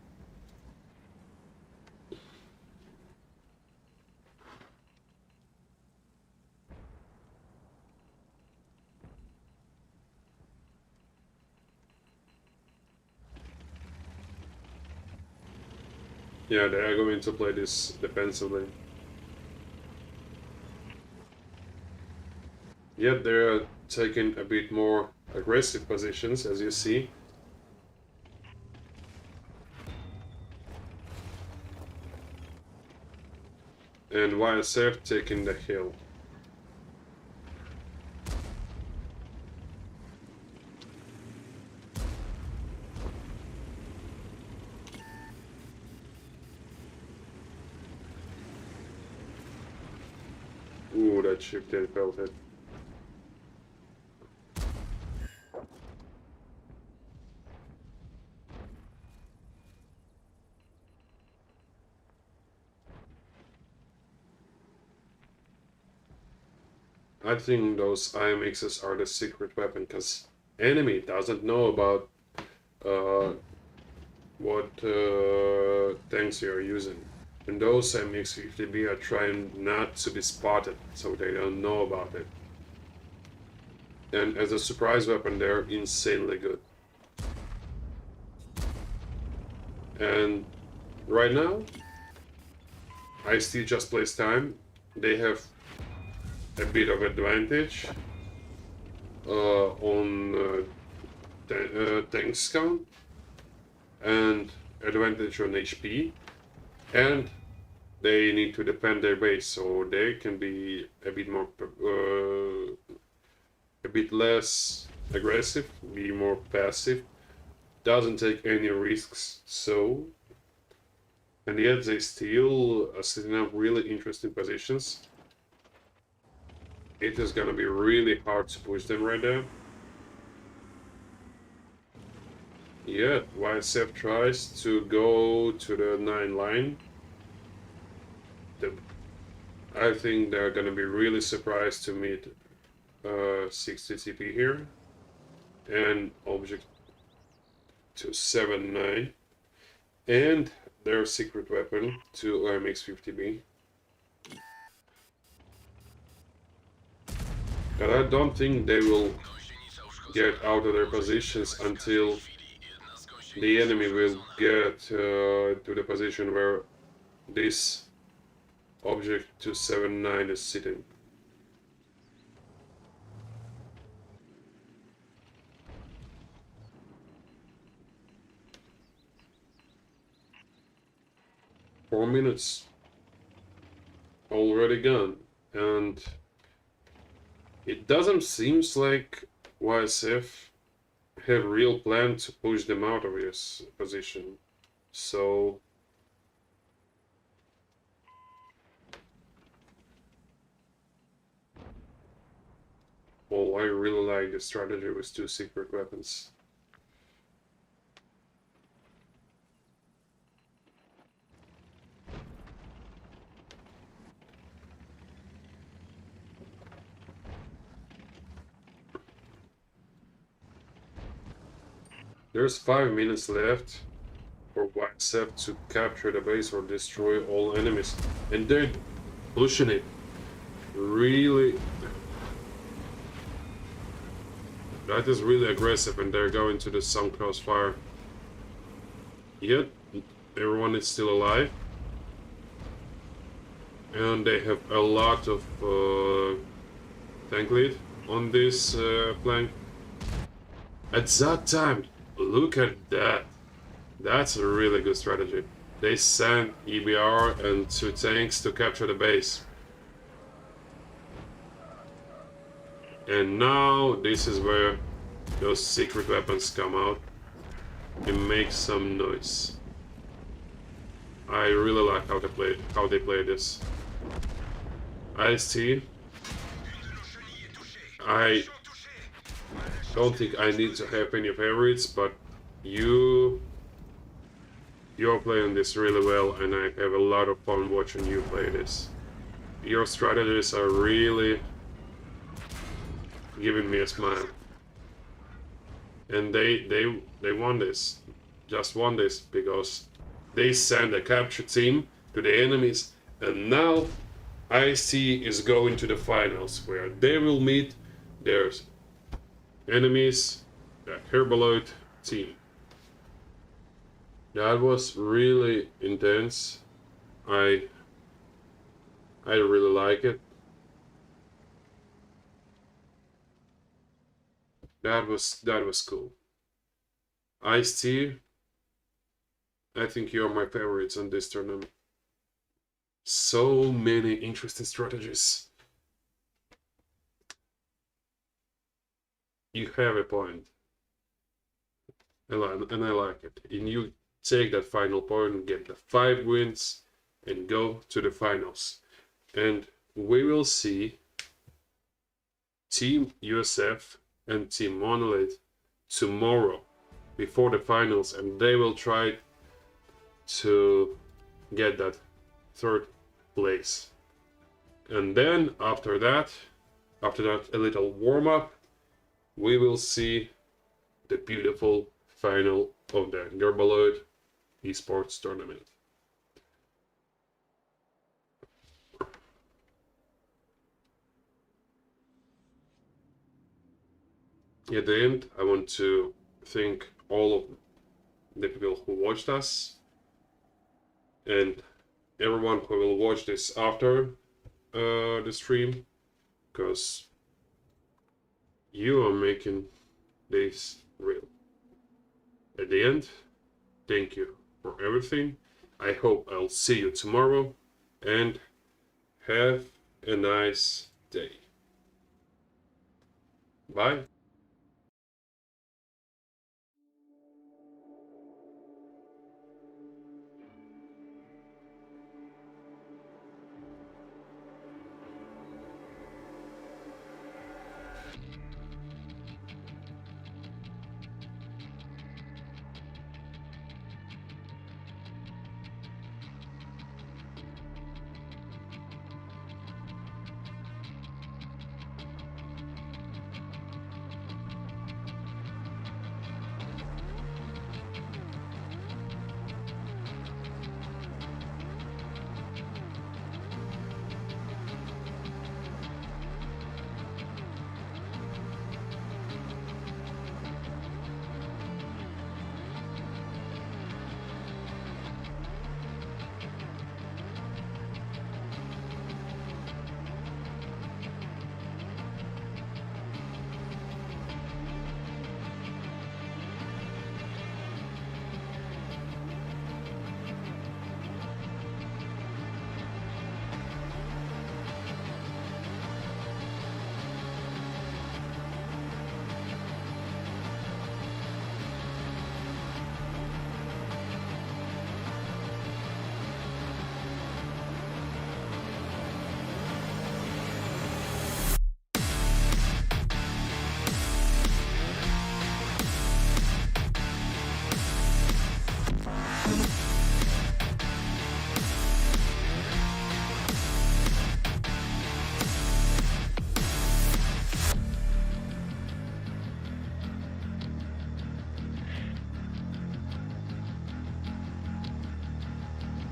Yeah, they are going to play this defensively. Yet they're taking a bit more aggressive positions, as you see. And YSF taking the hill. Ooh, that chieftain felt it. I think those IMXs are the secret weapon, because enemy doesn't know about what tanks you are using. And those IMX-50B are trying not to be spotted, so they don't know about it. And as a surprise weapon, they're insanely good. And right now, Ice-T just plays time. They have a bit of advantage on tanks count and advantage on HP, and they need to defend their base, so they can be a bit more, a bit less aggressive, be more passive, doesn't take any risks, so, and yet they still are setting up really interesting positions. It is gonna be really hard to push them right there. Yeah, YSF tries to go to the 9 line. I think they're gonna be really surprised to meet 60 TP here. And object to 7-9. And their secret weapon to OMX-50B. But I don't think they will get out of their positions until the enemy will get to the position where this object to 7-9 is sitting. Four minutes already gone, and it doesn't seem like YSF have real plan to push them out of this position. So I really like the strategy with 2 secret weapons. There's 5 minutes left for YSF to capture the base or destroy all enemies, and they're pushing it really. That is really aggressive, and they're going to the sun crossfire. Yet everyone is still alive, and they have a lot of tank lead on this flank. At that time, look at that. That's a really good strategy. They sent EBR and 2 tanks to capture the base. And now this is where those secret weapons come out and make some noise. I really like how they play this. IST. I don't think I need to have any favorites, but you're playing this really well, and I have a lot of fun watching you play this. Your strategies are really giving me a smile. And they won this. Just won this because they sent a capture team to the enemies, and now IST is going to the finals where they will meet their enemies, the Herboloid team. That was really intense. I really like it. That was cool. Ice-T, I think you're my favorites on this tournament. So many interesting strategies. You have a point. And I like it. And you take that final point, get the 5 wins, and go to the finals. And we will see Team USF and Team Monolith tomorrow before the finals, and they will try to get that 3rd place. And then after that a little warm-up, we will see the beautiful final of the Herboloid esports tournament. At the end, I want to thank all of the people who watched us, and everyone who will watch this after the stream, because you are making this real. At the end, thank you for everything. I hope I'll see you tomorrow, and have a nice day. Bye.